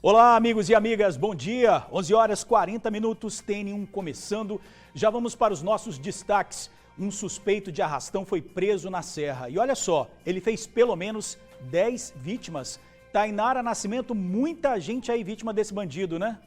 Olá, amigos e amigas, bom dia. 11 horas 40 minutos, TN1 começando. Já vamos para os nossos destaques. Um suspeito de arrastão foi preso na Serra. E olha só, ele fez pelo menos 10 vítimas. Tainara Nascimento, muita gente aí vítima desse bandido, né?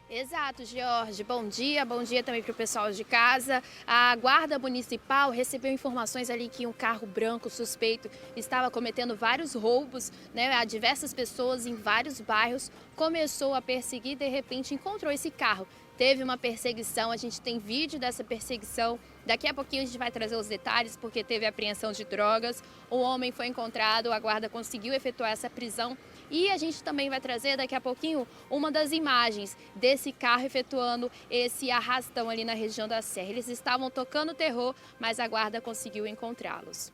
Exato, George. Bom dia também para o pessoal de casa. A Guarda Municipal recebeu informações ali que um carro branco suspeito estava cometendo vários roubos, né, a diversas pessoas em vários bairros. Começou a perseguir e de repente encontrou esse carro. Teve uma perseguição, a gente tem vídeo dessa perseguição. Daqui a pouquinho a gente vai trazer os detalhes, porque teve apreensão de drogas. O homem foi encontrado, a guarda conseguiu efetuar essa prisão. E a gente também vai trazer daqui a pouquinho uma das imagens desse carro efetuando esse arrastão ali na região da Serra. Eles estavam tocando terror, mas a guarda conseguiu encontrá-los.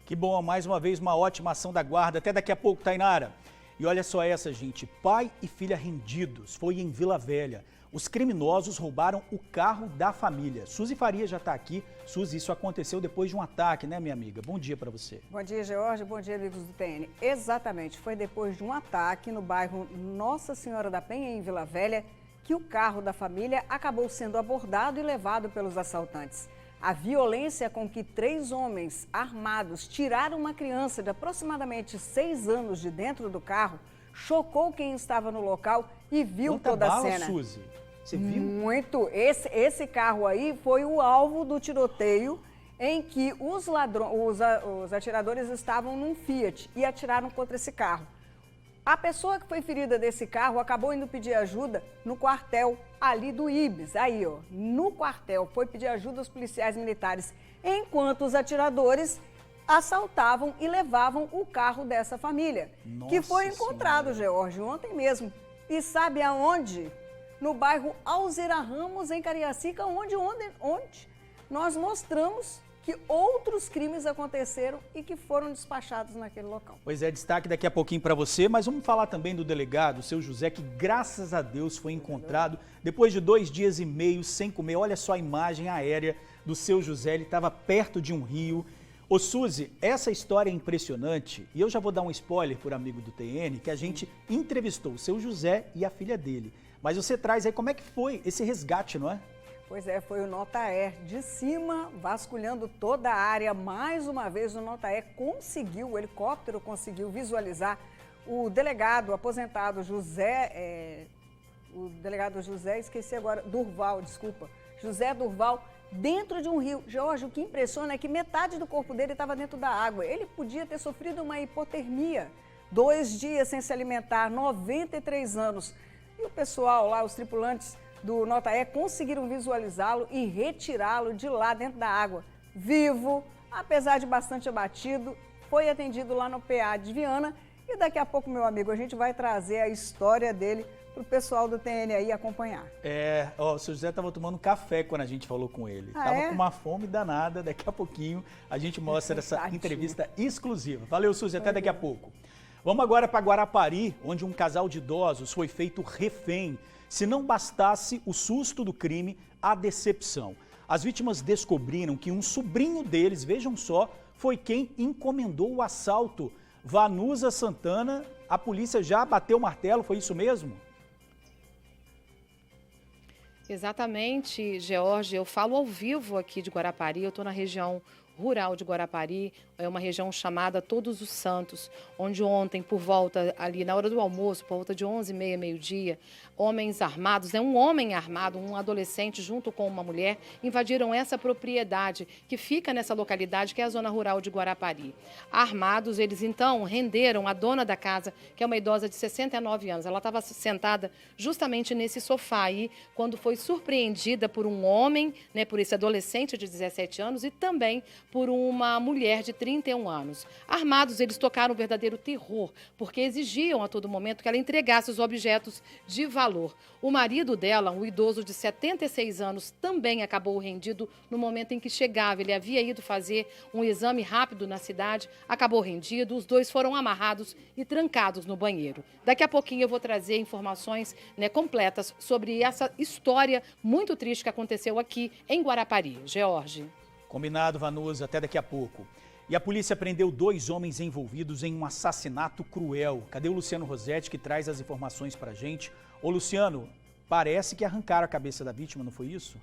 Que bom, mais uma vez uma ótima ação da guarda. Até daqui a pouco, Tainara. E olha só essa, gente. Pai e filha rendidos. Foi em Vila Velha. Os criminosos roubaram o carro da família. Suzy Faria já está aqui. Suzy, isso aconteceu depois de um ataque, né, minha amiga? Bom dia para você. Bom dia, George. Bom dia, amigos do TN. Exatamente, foi depois de um ataque no bairro Nossa Senhora da Penha, em Vila Velha, que o carro da família acabou sendo abordado e levado pelos assaltantes. A violência com que 3 homens armados tiraram uma criança de aproximadamente 6 anos de dentro do carro chocou quem estava no local e viu Quanta toda bala, a cena. Suzy? Você viu? Muito. Esse carro aí foi o alvo do tiroteio em que os atiradores estavam num Fiat e atiraram contra esse carro. A pessoa que foi ferida desse carro acabou indo pedir ajuda no quartel ali do Ibis. Aí, ó, no quartel, foi pedir ajuda aos policiais militares, enquanto os atiradores assaltavam e levavam o carro dessa família, que foi encontrado, George, ontem mesmo. E sabe aonde? No bairro Alzira Ramos, em Cariacica, onde nós mostramos que outros crimes aconteceram e que foram despachados naquele local. Pois é, destaque daqui a pouquinho para você, mas vamos falar também do delegado, o seu José, que graças a Deus foi encontrado depois de 2 dias e meio sem comer. Olha só a imagem aérea do seu José, ele estava perto de um rio. Ô Suzy, essa história é impressionante e eu já vou dar um spoiler por amigo do TN, que a gente entrevistou o seu José e a filha dele. Mas você traz aí como é que foi esse resgate, não é? Pois é, foi o Notaer de cima, vasculhando toda a área. Mais uma vez o Notaer conseguiu, o helicóptero conseguiu visualizar o delegado aposentado José, esqueci agora, Durval, desculpa, José Durval, dentro de um rio. Jorge, o que impressiona é que metade do corpo dele estava dentro da água. Ele podia ter sofrido uma hipotermia, 2 dias sem se alimentar, 93 anos. E o pessoal lá, os tripulantes do Notaer, conseguiram visualizá-lo e retirá-lo de lá dentro da água. Vivo, apesar de bastante abatido, foi atendido lá no PA de Viana. E daqui a pouco, meu amigo, a gente vai trazer a história dele para o pessoal do TN aí acompanhar. O seu José estava tomando café quando a gente falou com ele. Estava com uma fome danada, daqui a pouquinho a gente mostra essa entrevista exclusiva. Valeu, Suzy, até daqui a pouco. Vamos agora para Guarapari, onde um casal de idosos foi feito refém. Se não bastasse o susto do crime, a decepção. As vítimas descobriram que um sobrinho deles, vejam só, foi quem encomendou o assalto. Vanusa Santana, a polícia já bateu o martelo, foi isso mesmo? Exatamente, George. Eu falo ao vivo aqui de Guarapari, eu estou na região rural de Guarapari, é uma região chamada Todos os Santos, onde ontem, por volta ali, na hora do almoço, por volta de 11h30, meio-dia, homens armados, um homem armado, um adolescente junto com uma mulher, invadiram essa propriedade que fica nessa localidade, que é a zona rural de Guarapari. Armados, eles então renderam a dona da casa, que é uma idosa de 69 anos. Ela estava sentada justamente nesse sofá aí, quando foi surpreendida por um homem, né, por esse adolescente de 17 anos e também por uma mulher de 31 anos. Armados, eles tocaram um verdadeiro terror, porque exigiam a todo momento que ela entregasse os objetos de valor. O marido dela, um idoso de 76 anos, também acabou rendido no momento em que chegava. Ele havia ido fazer um exame rápido na cidade, acabou rendido, os dois foram amarrados e trancados no banheiro. Daqui a pouquinho eu vou trazer informações, né, completas sobre essa história muito triste que aconteceu aqui em Guarapari. George. Combinado, Vanusa, até daqui a pouco. E a polícia prendeu 2 homens envolvidos em um assassinato cruel. Cadê o Luciano Rossetti, que traz as informações pra gente? Ô Luciano, parece que arrancaram a cabeça da vítima, não foi isso?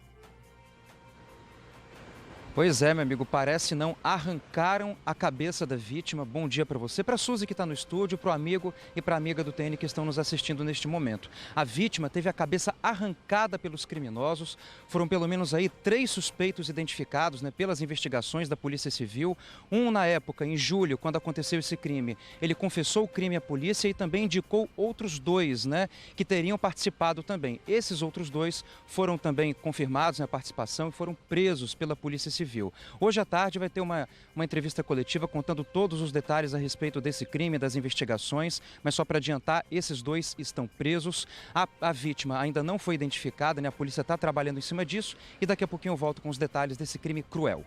Pois é, meu amigo, parece não. Arrancaram a cabeça da vítima. Bom dia para você, para a Suzy que está no estúdio, para o amigo e para a amiga do TN que estão nos assistindo neste momento. A vítima teve a cabeça arrancada pelos criminosos. Foram pelo menos aí 3 suspeitos identificados, né, pelas investigações da Polícia Civil. Um na época, em julho, quando aconteceu esse crime, ele confessou o crime à polícia e também indicou outros 2, né, que teriam participado também. Esses outros 2 foram também confirmados na participação e foram presos pela Polícia Civil. Hoje à tarde vai ter uma entrevista coletiva contando todos os detalhes a respeito desse crime, das investigações, mas só para adiantar, esses 2 estão presos. A vítima ainda não foi identificada, né? A polícia está trabalhando em cima disso e daqui a pouquinho eu volto com os detalhes desse crime cruel.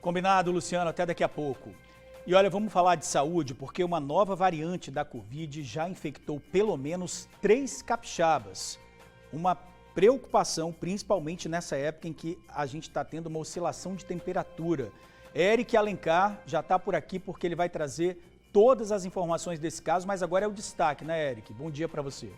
Combinado, Luciano, até daqui a pouco. E olha, vamos falar de saúde, porque uma nova variante da Covid já infectou pelo menos 3 capixabas. Uma preocupação, principalmente nessa época em que a gente está tendo uma oscilação de temperatura. Eric Alencar já está por aqui porque ele vai trazer todas as informações desse caso, mas agora é o destaque, né, Eric? Bom dia para você.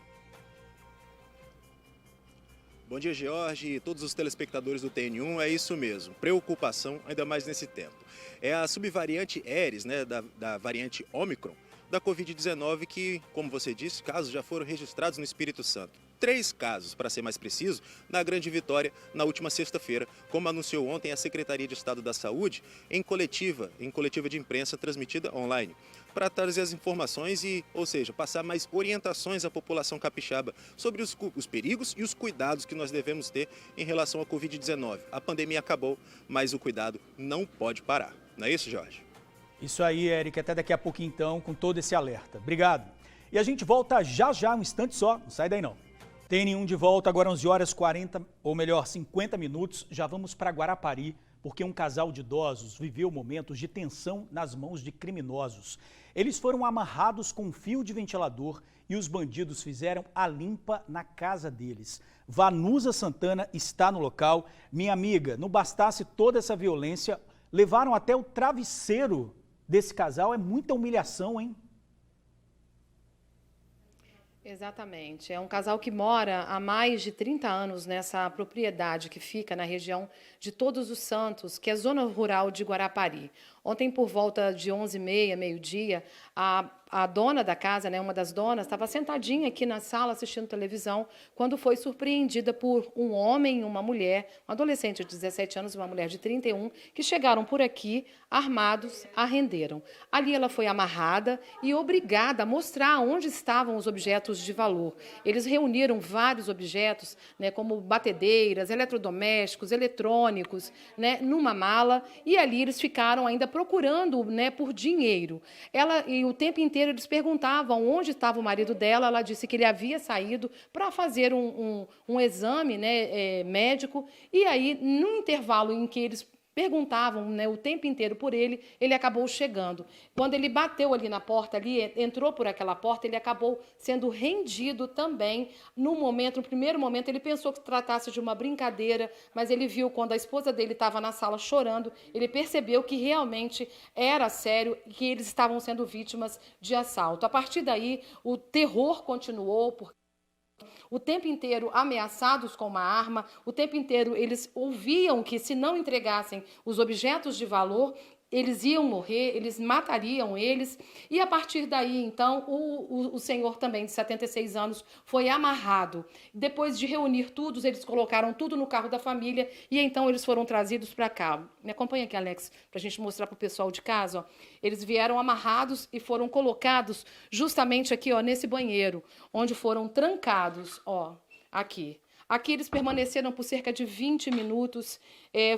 Bom dia, George, e todos os telespectadores do TN1, é isso mesmo, preocupação, ainda mais nesse tempo. É a subvariante Aedes, né, da variante Ômicron, da Covid-19 que, como você disse, casos já foram registrados no Espírito Santo. 3 casos, para ser mais preciso, na Grande Vitória, na última sexta-feira, como anunciou ontem a Secretaria de Estado da Saúde em coletiva de imprensa transmitida online, para trazer as informações ou seja, passar mais orientações à população capixaba sobre os perigos e os cuidados que nós devemos ter em relação à Covid-19. A pandemia acabou, mas o cuidado não pode parar. Não é isso, Jorge? Isso aí, Eric, até daqui a pouquinho então, com todo esse alerta. Obrigado. E a gente volta já, um instante só, não sai daí não. TN1 de volta, agora 11 horas 40, ou melhor, 50 minutos. Já vamos para Guarapari, porque um casal de idosos viveu momentos de tensão nas mãos de criminosos. Eles foram amarrados com um fio de ventilador e os bandidos fizeram a limpa na casa deles. Vanusa Santana está no local. Minha amiga, não bastasse toda essa violência, levaram até o travesseiro desse casal. É muita humilhação, hein? Exatamente. É um casal que mora há mais de 30 anos nessa propriedade que fica na região de Todos os Santos, que é zona rural de Guarapari. Ontem, por volta de 11h30, meio-dia, a dona da casa, né, uma das donas, estava sentadinha aqui na sala assistindo televisão, quando foi surpreendida por um homem e uma mulher, um adolescente de 17 anos e uma mulher de 31, que chegaram por aqui, armados, a renderam. Ali ela foi amarrada e obrigada a mostrar onde estavam os objetos de valor. Eles reuniram vários objetos, né, como batedeiras, eletrodomésticos, eletrônicos, né, numa mala, e ali eles ficaram ainda procurando, né, por dinheiro. E o tempo inteiro eles perguntavam onde estava o marido dela. Ela disse que ele havia saído para fazer um exame, né, médico, e aí, no intervalo em que eles perguntavam, né, o tempo inteiro por ele, ele acabou chegando. Quando ele bateu ali na porta, entrou por aquela porta, ele acabou sendo rendido também. No primeiro momento, ele pensou que tratasse de uma brincadeira, mas ele viu quando a esposa dele estava na sala chorando, ele percebeu que realmente era sério e que eles estavam sendo vítimas de assalto. A partir daí, o terror continuou, o tempo inteiro ameaçados com uma arma, o tempo inteiro eles ouviam que se não entregassem os objetos de valor, eles iam morrer, eles matariam eles. E a partir daí, então, o senhor também, de 76 anos, foi amarrado. Depois de reunir tudo, eles colocaram tudo no carro da família e então eles foram trazidos para cá. Me acompanha aqui, Alex, para a gente mostrar para o pessoal de casa. Ó. Eles vieram amarrados e foram colocados justamente aqui, ó, nesse banheiro, onde foram trancados, ó, aqui. Aqui eles permaneceram por cerca de 20 minutos.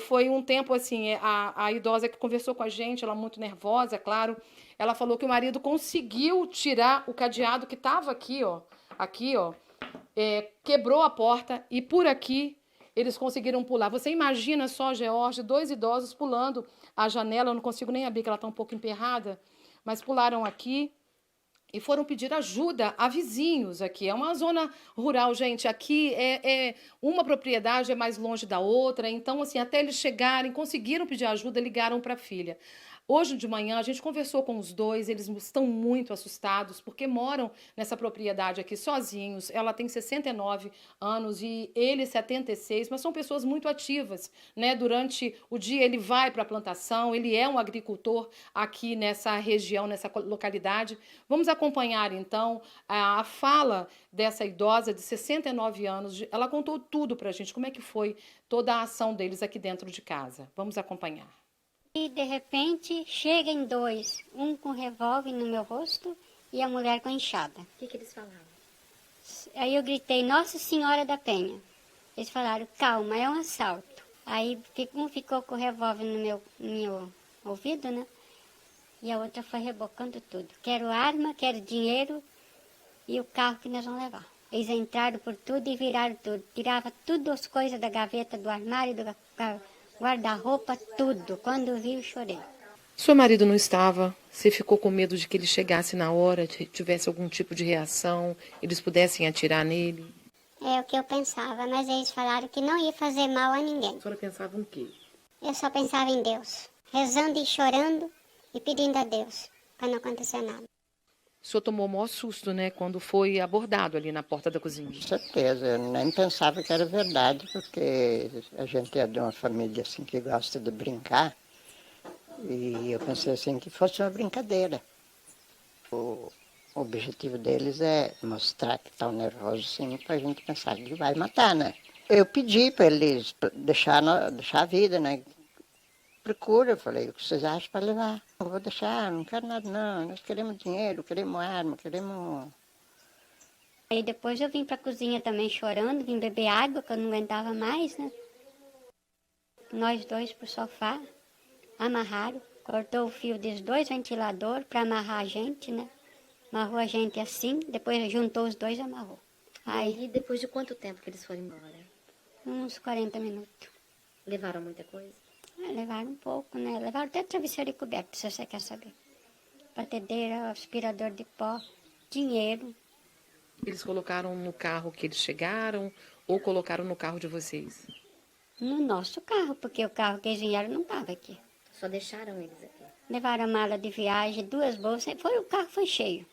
Foi um tempo assim, a idosa que conversou com a gente, ela muito nervosa, é claro, ela falou que o marido conseguiu tirar o cadeado que estava aqui, ó, quebrou a porta e por aqui eles conseguiram pular. Você imagina só, George, 2 idosos pulando a janela, eu não consigo nem abrir, que ela está um pouco emperrada, mas pularam aqui. E foram pedir ajuda a vizinhos aqui. É uma zona rural, gente. Aqui uma propriedade é mais longe da outra. Então, assim, até eles chegarem, conseguiram pedir ajuda, ligaram para a filha. Hoje de manhã a gente conversou com os dois, eles estão muito assustados porque moram nessa propriedade aqui sozinhos. Ela tem 69 anos e ele 76, mas são pessoas muito ativas, né? Durante o dia ele vai para a plantação, ele é um agricultor aqui nessa região, nessa localidade. Vamos acompanhar então a fala dessa idosa de 69 anos. Ela contou tudo para a gente, como é que foi toda a ação deles aqui dentro de casa. Vamos acompanhar. E, de repente, chegam dois, um com revólver no meu rosto e a mulher com enxada. O que eles falaram? Aí eu gritei, Nossa Senhora da Penha. Eles falaram, calma, é um assalto. Aí um ficou com o revólver no meu ouvido, né? E a outra foi rebocando tudo. Quero arma, quero dinheiro e o carro que nós vamos levar. Eles entraram por tudo e viraram tudo. Tiravam tudo as coisas da gaveta, do armário, do guarda-roupa, tudo. Quando vi, eu chorei. Seu marido não estava? Você ficou com medo de que ele chegasse na hora, tivesse algum tipo de reação, eles pudessem atirar nele? É o que eu pensava, mas eles falaram que não ia fazer mal a ninguém. A senhora pensava em quê? Eu só pensava em Deus, rezando e chorando e pedindo a Deus para não acontecer nada. O senhor tomou o maior susto, né, quando foi abordado ali na porta da cozinha? Com certeza, eu nem pensava que era verdade, porque a gente é de uma família assim que gosta de brincar, e eu pensei assim que fosse uma brincadeira. O objetivo deles é mostrar que estão nervosos assim, para a gente pensar que vai matar, né? Eu pedi para eles deixar a vida, né? Procura, eu falei, o que vocês acham para levar? Não vou deixar, não quero nada não, nós queremos dinheiro, queremos arma, queremos... Aí depois eu vim para a cozinha também chorando, vim beber água, que eu não aguentava mais, né? Nós dois pro sofá, amarraram, cortou o fio dos dois ventiladores para amarrar a gente, né? Amarrou a gente assim, depois juntou os dois e amarrou. Aí depois de quanto tempo que eles foram embora? Uns 40 minutos. Levaram muita coisa? Levaram um pouco, né? Levaram até travesseiro e coberto, se você quer saber. Batedeira, aspirador de pó, dinheiro. Eles colocaram no carro que eles chegaram ou colocaram no carro de vocês? No nosso carro, porque o carro que eles vieram não estava aqui. Só deixaram eles aqui? Levaram a mala de viagem, 2 bolsas, o carro foi cheio.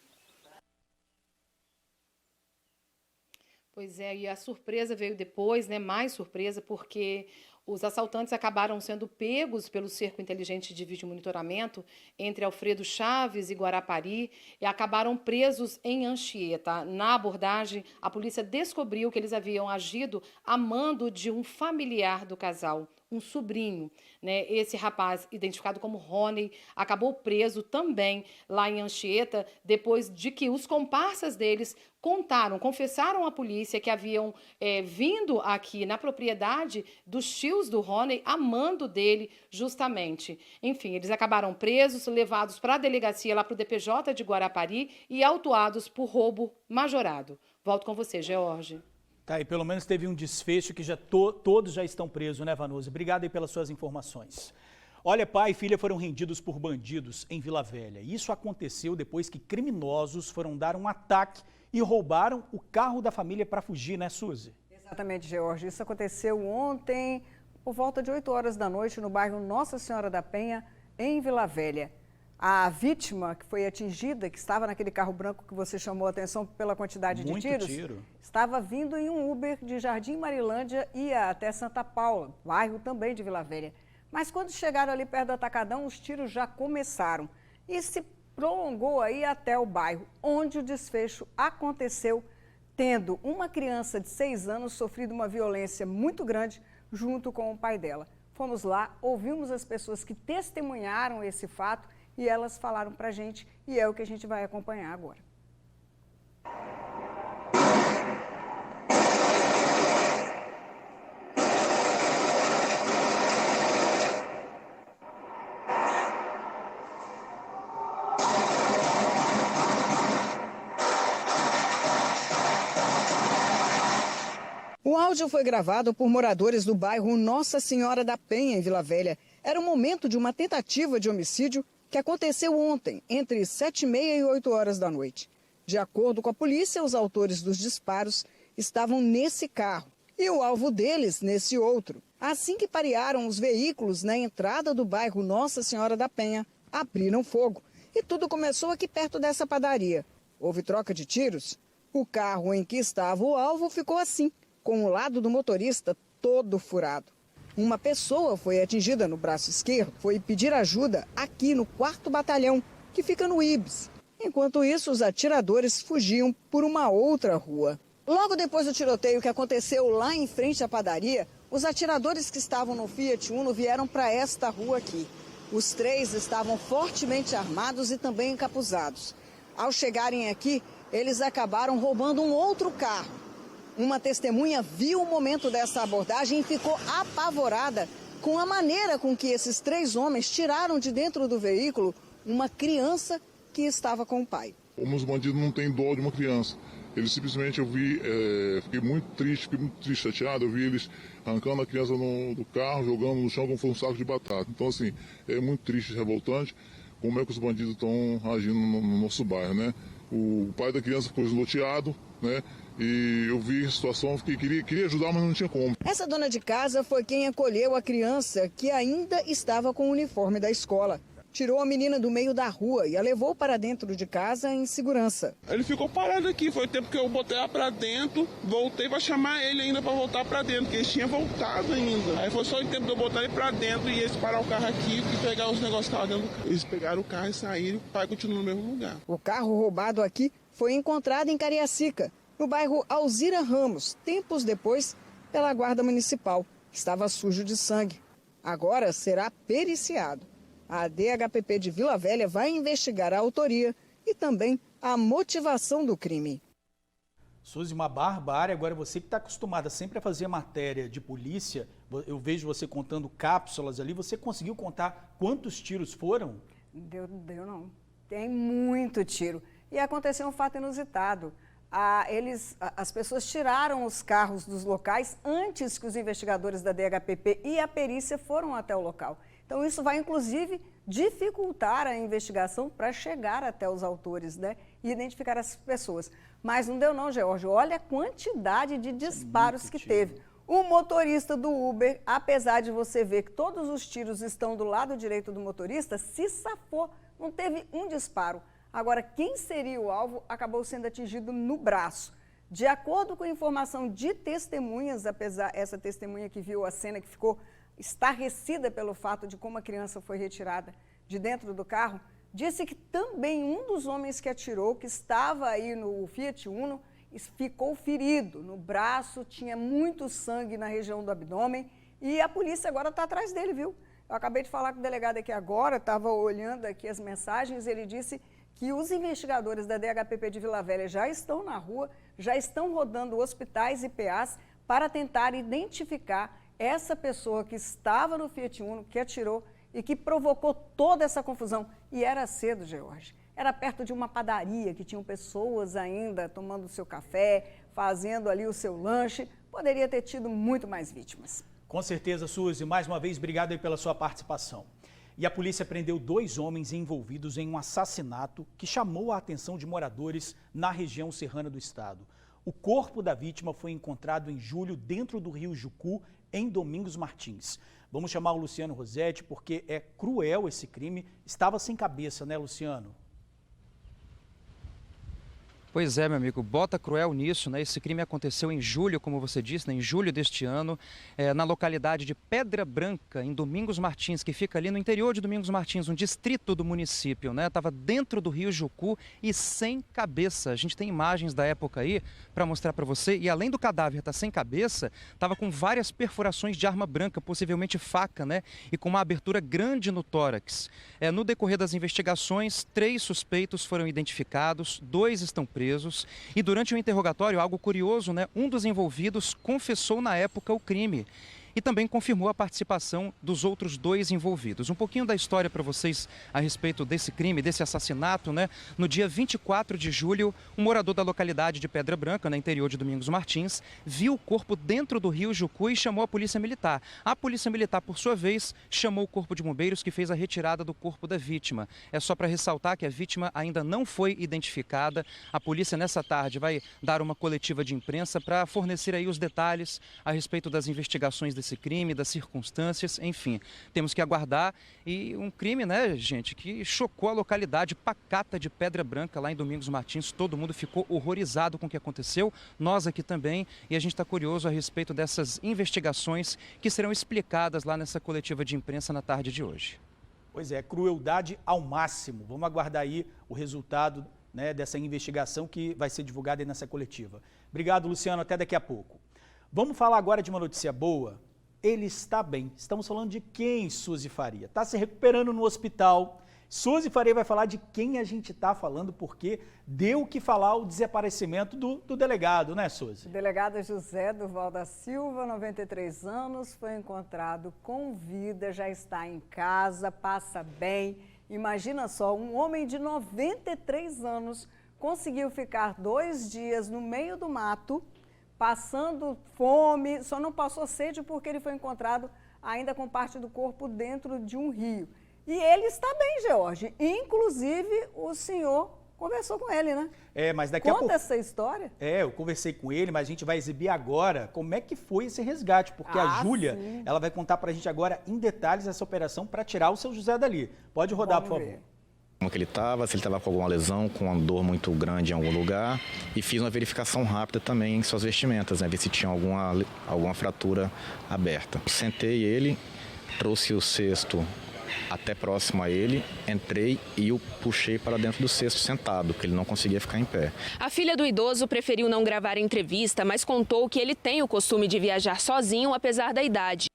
Pois é, e a surpresa veio depois, né? Mais surpresa, porque os assaltantes acabaram sendo pegos pelo cerco inteligente de vídeo monitoramento entre Alfredo Chaves e Guarapari e acabaram presos em Anchieta. Na abordagem, a polícia descobriu que eles haviam agido a mando de um familiar do casal, um sobrinho, né? Esse rapaz, identificado como Rony, acabou preso também lá em Anchieta, depois de que os comparsas deles confessaram à polícia que haviam vindo aqui na propriedade dos tios do Rony, a mando dele, justamente. Enfim, eles acabaram presos, levados para a delegacia, lá para o DPJ de Guarapari e autuados por roubo majorado. Volto com você, George. Tá, e pelo menos teve um desfecho que já todos já estão presos, né, Vanusa? Obrigado aí pelas suas informações. Olha, pai e filha foram rendidos por bandidos em Vila Velha. Isso aconteceu depois que criminosos foram dar um ataque e roubaram o carro da família para fugir, né, Suzy? Exatamente, George. Isso aconteceu ontem, por volta de 8 horas da noite, no bairro Nossa Senhora da Penha, em Vila Velha. A vítima que foi atingida, que estava naquele carro branco que você chamou a atenção pela quantidade de tiros, estava vindo em um Uber de Jardim Marilândia e ia até Santa Paula, bairro também de Vila Velha. Mas quando chegaram ali perto do Atacadão, os tiros já começaram e se prolongou aí até o bairro, onde o desfecho aconteceu, tendo uma criança de 6 anos sofrido uma violência muito grande junto com o pai dela. Fomos lá, ouvimos as pessoas que testemunharam esse fato e elas falaram pra gente e é o que a gente vai acompanhar agora. O áudio foi gravado por moradores do bairro Nossa Senhora da Penha, em Vila Velha. Era o momento de uma tentativa de homicídio que aconteceu ontem, entre 7h30 e 8 horas da noite. De acordo com a polícia, os autores dos disparos estavam nesse carro e o alvo deles nesse outro. Assim que parearam os veículos na entrada do bairro Nossa Senhora da Penha, abriram fogo. E tudo começou aqui perto dessa padaria. Houve troca de tiros. O carro em que estava o alvo ficou assim, com o lado do motorista todo furado. Uma pessoa foi atingida no braço esquerdo, foi pedir ajuda aqui no 4º Batalhão, que fica no Ibis. Enquanto isso, os atiradores fugiam por uma outra rua. Logo depois do tiroteio que aconteceu lá em frente à padaria, os atiradores que estavam no Fiat Uno vieram para esta rua aqui. Os 3 estavam fortemente armados e também encapuzados. Ao chegarem aqui, eles acabaram roubando um outro carro. Uma testemunha viu o momento dessa abordagem e ficou apavorada com a maneira com que esses 3 homens tiraram de dentro do veículo uma criança que estava com o pai. Os bandidos não têm dó de uma criança. Eles simplesmente, fiquei muito triste, chateado. Eu vi eles arrancando a criança do carro, jogando no chão como se fosse um saco de batata. Então, assim, é muito triste, revoltante como é que os bandidos estão agindo no nosso bairro, né? O pai da criança ficou esloteado, né? E eu vi a situação, queria ajudar, mas não tinha como. Essa dona de casa foi quem acolheu a criança que ainda estava com o uniforme da escola. Tirou a menina do meio da rua e a levou para dentro de casa em segurança. Ele ficou parado aqui, foi o tempo que eu botei ela para dentro, voltei para chamar ele ainda para voltar para dentro, porque ele tinha voltado ainda. Aí foi só o tempo de eu botar ele para dentro e eles parar o carro aqui e pegar os negócios que estavam dentro do carro. Eles pegaram o carro e saíram, o pai continuou no mesmo lugar. O carro roubado aqui foi encontrado em Cariacica, no bairro Alzira Ramos, tempos depois, pela Guarda Municipal. Estava sujo de sangue. Agora será periciado. A DHPP de Vila Velha vai investigar a autoria e também a motivação do crime. Suzy, uma barbárie. Agora, você que está acostumada sempre a fazer matéria de polícia, eu vejo você contando cápsulas ali, você conseguiu contar quantos tiros foram? Deu não. Tem muito tiro. E aconteceu um fato inusitado. As pessoas tiraram os carros dos locais antes que os investigadores da DHPP e a perícia foram até o local. Então, isso vai, inclusive, dificultar a investigação para chegar até os autores, né? E identificar as pessoas. Mas não deu não, George. Olha a quantidade de disparos que teve. O motorista do Uber, apesar de você ver que todos os tiros estão do lado direito do motorista, se safou. Não teve um disparo. Agora, quem seria o alvo acabou sendo atingido no braço. De acordo com a informação de testemunhas, essa testemunha que viu a cena, que ficou estarrecida pelo fato de como a criança foi retirada de dentro do carro, disse que também um dos homens que atirou, que estava aí no Fiat Uno, ficou ferido no braço, tinha muito sangue na região do abdômen e a polícia agora está atrás dele, viu? Eu acabei de falar com o delegado aqui agora, estava olhando aqui as mensagens, ele disse que os investigadores da DHPP de Vila Velha já estão na rua, já estão rodando hospitais e PAs para tentar identificar essa pessoa que estava no Fiat Uno, que atirou e que provocou toda essa confusão. E era cedo, George. Era perto de uma padaria que tinham pessoas ainda tomando o seu café, fazendo ali o seu lanche. Poderia ter tido muito mais vítimas. Com certeza, Suzy. Mais uma vez, obrigado aí pela sua participação. E a polícia prendeu 2 homens envolvidos em um assassinato que chamou a atenção de moradores na região serrana do estado. O corpo da vítima foi encontrado em julho dentro do rio Jucu, em Domingos Martins. Vamos chamar o Luciano Rossetti porque é cruel esse crime. Estava sem cabeça, né, Luciano? Pois é, meu amigo, bota cruel nisso, né? Esse crime aconteceu em julho, como você disse, né? Em julho deste ano, na localidade de Pedra Branca, em Domingos Martins, que fica ali no interior de Domingos Martins, um distrito do município, né? Estava dentro do rio Jucu e sem cabeça. A gente tem imagens da época aí para mostrar para você. E além do cadáver estar sem cabeça, estava com várias perfurações de arma branca, possivelmente faca, né? E com uma abertura grande no tórax. No decorrer das investigações, 3 suspeitos foram identificados, 2 estão presos. E durante o interrogatório, algo curioso, né? Um dos envolvidos confessou na época o crime e também confirmou a participação dos outros 2 envolvidos. Um pouquinho da história para vocês a respeito desse crime, desse assassinato, né? No dia 24 de julho, um morador da localidade de Pedra Branca, no interior de Domingos Martins, viu o corpo dentro do rio Jucu e chamou a polícia militar. A polícia militar, por sua vez, chamou o corpo de bombeiros que fez a retirada do corpo da vítima. É só para ressaltar que a vítima ainda não foi identificada. A polícia, nessa tarde, vai dar uma coletiva de imprensa para fornecer aí os detalhes a respeito das investigações desse desse crime, das circunstâncias, enfim. Temos que aguardar. E um crime, né, gente, que chocou a localidade pacata de Pedra Branca, lá em Domingos Martins. Todo mundo ficou horrorizado com o que aconteceu, nós aqui também, e a gente está curioso a respeito dessas investigações que serão explicadas lá nessa coletiva de imprensa na tarde de hoje. Pois é, crueldade ao máximo. Vamos aguardar aí o resultado, né, dessa investigação que vai ser divulgada aí nessa coletiva. Obrigado, Luciano, até daqui a pouco. Vamos falar agora de uma notícia boa. Ele está bem. Estamos falando de quem, Suzy Faria? Está se recuperando no hospital. Suzy Faria vai falar de quem a gente está falando, porque deu o que falar o desaparecimento do delegado, né, Suzy? O delegado José Durval da Silva, 93 anos, foi encontrado com vida, já está em casa, passa bem. Imagina só, um homem de 93 anos conseguiu ficar 2 dias no meio do mato, passando fome, só não passou sede porque ele foi encontrado ainda com parte do corpo dentro de um rio. E ele está bem, George. Inclusive, o senhor conversou com ele, né? Mas daqui a pouco... Conta essa história. Eu conversei com ele, mas a gente vai exibir agora como é que foi esse resgate, porque a Júlia, ela vai contar pra gente agora em detalhes essa operação para tirar o seu José dali. Pode rodar, por favor. Como que ele estava, se ele estava com alguma lesão, com uma dor muito grande em algum lugar, e fiz uma verificação rápida também em suas vestimentas, né, ver se tinha alguma fratura aberta. Sentei ele, trouxe o cesto até próximo a ele, entrei e o puxei para dentro do cesto sentado, porque ele não conseguia ficar em pé. A filha do idoso preferiu não gravar a entrevista, mas contou que ele tem o costume de viajar sozinho, apesar da idade.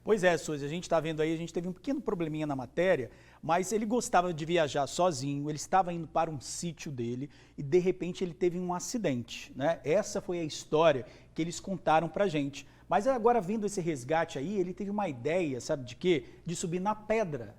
Pois é, Suzy, a gente está vendo aí, a gente teve um pequeno probleminha na matéria, mas ele gostava de viajar sozinho, ele estava indo para um sítio dele e de repente ele teve um acidente, né? Essa foi a história que eles contaram pra gente. Mas agora vendo esse resgate aí, ele teve uma ideia, sabe de quê? De subir na pedra.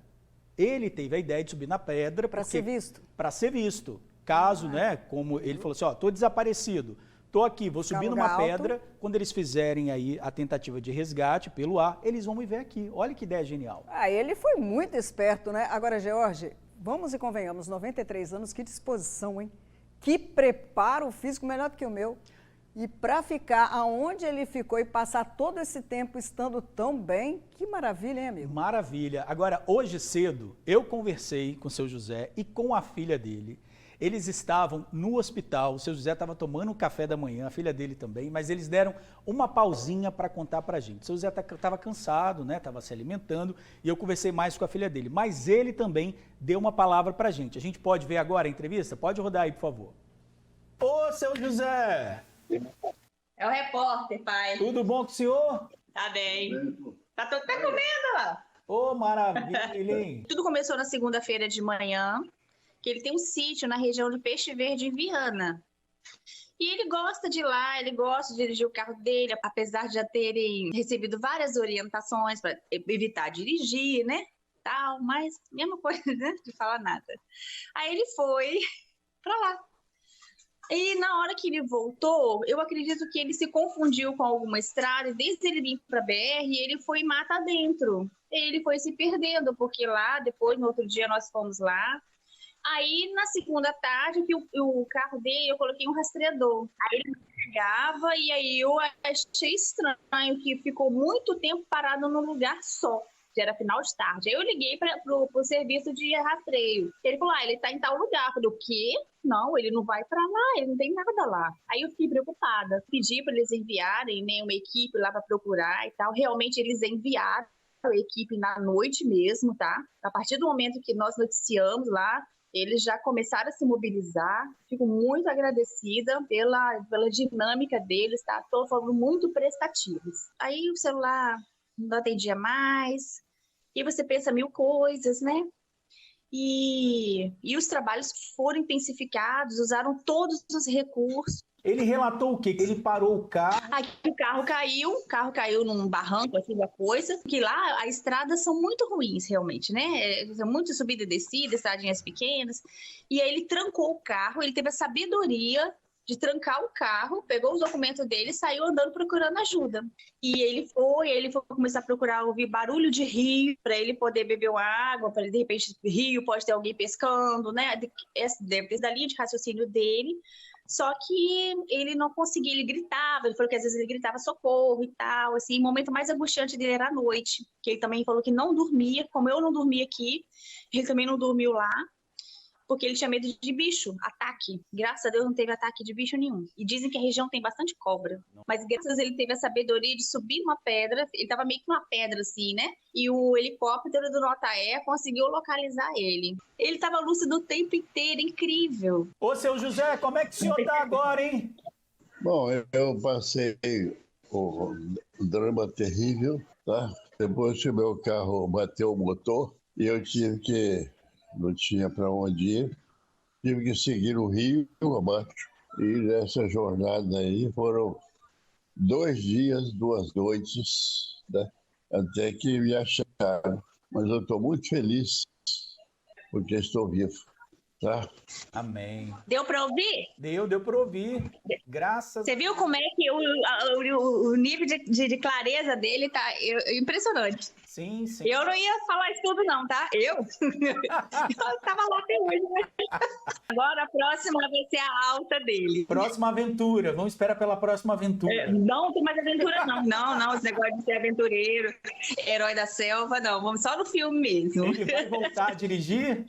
Ele teve a ideia de subir na pedra para ser visto. Para ser visto. Caso, né, como ele falou assim, ó, tô desaparecido. Tô aqui, vou subir numa pedra. Quando eles fizerem aí a tentativa de resgate pelo ar, eles vão me ver aqui. Olha que ideia genial. Ele foi muito esperto, né? Agora, George, vamos e convenhamos, 93 anos, que disposição, hein? Que preparo físico melhor do que o meu. E para ficar aonde ele ficou e passar todo esse tempo estando tão bem, que maravilha, hein, amigo? Maravilha. Agora, hoje cedo, eu conversei com o seu José e com a filha dele. Eles estavam no hospital, o seu José estava tomando um café da manhã, a filha dele também, mas eles deram uma pausinha para contar para a gente. O seu José estava cansado, né? Estava se alimentando e eu conversei mais com a filha dele. Mas ele também deu uma palavra para a gente. A gente pode ver agora a entrevista? Pode rodar aí, por favor. Ô, seu José! É o repórter, pai. Tudo bom com o senhor? Tá bem. Tá todo até comendo lá. Ô, maravilha, hein? Tudo começou na segunda-feira de manhã, que ele tem um sítio na região de Peixe Verde, em Viana. E ele gosta de ir lá, ele gosta de dirigir o carro dele, apesar de já terem recebido várias orientações para evitar dirigir, né? Tal, mas mesma coisa, né? De falar nada. Aí ele foi para lá. E na hora que ele voltou, eu acredito que ele se confundiu com alguma estrada, e desde ele vir para a BR, ele foi mata dentro. Ele foi se perdendo, porque lá, depois, no outro dia, nós fomos lá. Aí, na segunda tarde, que o carro dele, eu coloquei um rastreador. Aí ele me pegava, e aí eu achei estranho que ficou muito tempo parado num lugar só. Era final de tarde. Aí eu liguei pro serviço de rastreio. Ele falou, ele tá em tal lugar. Eu falei, o quê? Não, ele não vai pra lá, ele não tem nada lá. Aí eu fiquei preocupada. Pedi para eles enviarem, né, uma equipe lá para procurar e tal. Realmente eles enviaram a equipe na noite mesmo, tá? A partir do momento que nós noticiamos lá, eles já começaram a se mobilizar. Fico muito agradecida pela dinâmica deles, tá? Foram muito prestativos. Aí o celular não atendia mais. E você pensa mil coisas, né? E os trabalhos foram intensificados, usaram todos os recursos. Ele relatou o quê? Que ele parou o carro? Aqui o carro caiu num barranco, assim, da coisa. Que lá as estradas são muito ruins, realmente, né? Muito subida e descida, estradinhas pequenas. E aí ele trancou o carro, ele teve a sabedoria de trancar o carro, pegou os documentos dele e saiu andando procurando ajuda. E ele foi começar a procurar ouvir barulho de rio, para ele poder beber uma água, para de repente rio pode ter alguém pescando, né? Deve ter da linha de raciocínio dele. Só que ele não conseguia, ele gritava, ele falou que às vezes ele gritava socorro e tal, assim, o momento mais angustiante dele era à noite, que ele também falou que não dormia, como eu não dormi aqui, ele também não dormiu lá, porque ele tinha medo de bicho, ataque. Graças a Deus não teve ataque de bicho nenhum. E dizem que a região tem bastante cobra. Mas graças a Deus ele teve a sabedoria de subir uma pedra, ele estava meio que uma pedra assim, né? E o helicóptero do Notaé conseguiu localizar ele. Ele estava lúcido o tempo inteiro, incrível. Ô, seu José, como é que o senhor está agora, hein? Bom, eu passei um drama terrível, tá? Depois que meu carro bateu o motor e eu tive que... não tinha para onde ir, tive que seguir o rio abaixo. E nessa jornada aí foram 2 dias, 2 noites, né? Até que me acharam. Mas eu estou muito feliz porque estou vivo, tá? Amém. Deu para ouvir? Deu para ouvir. Graças. Você viu como é que o nível de clareza dele tá impressionante. Sim. Eu não ia falar isso tudo não, tá? Eu tava lá até hoje, né? Agora a próxima vai ser a alta dele. Próxima aventura. Vamos esperar pela próxima aventura. Não tem mais aventura não. Não, esse negócio de ser aventureiro, herói da selva, não. Vamos só no filme mesmo. Ele vai voltar a dirigir?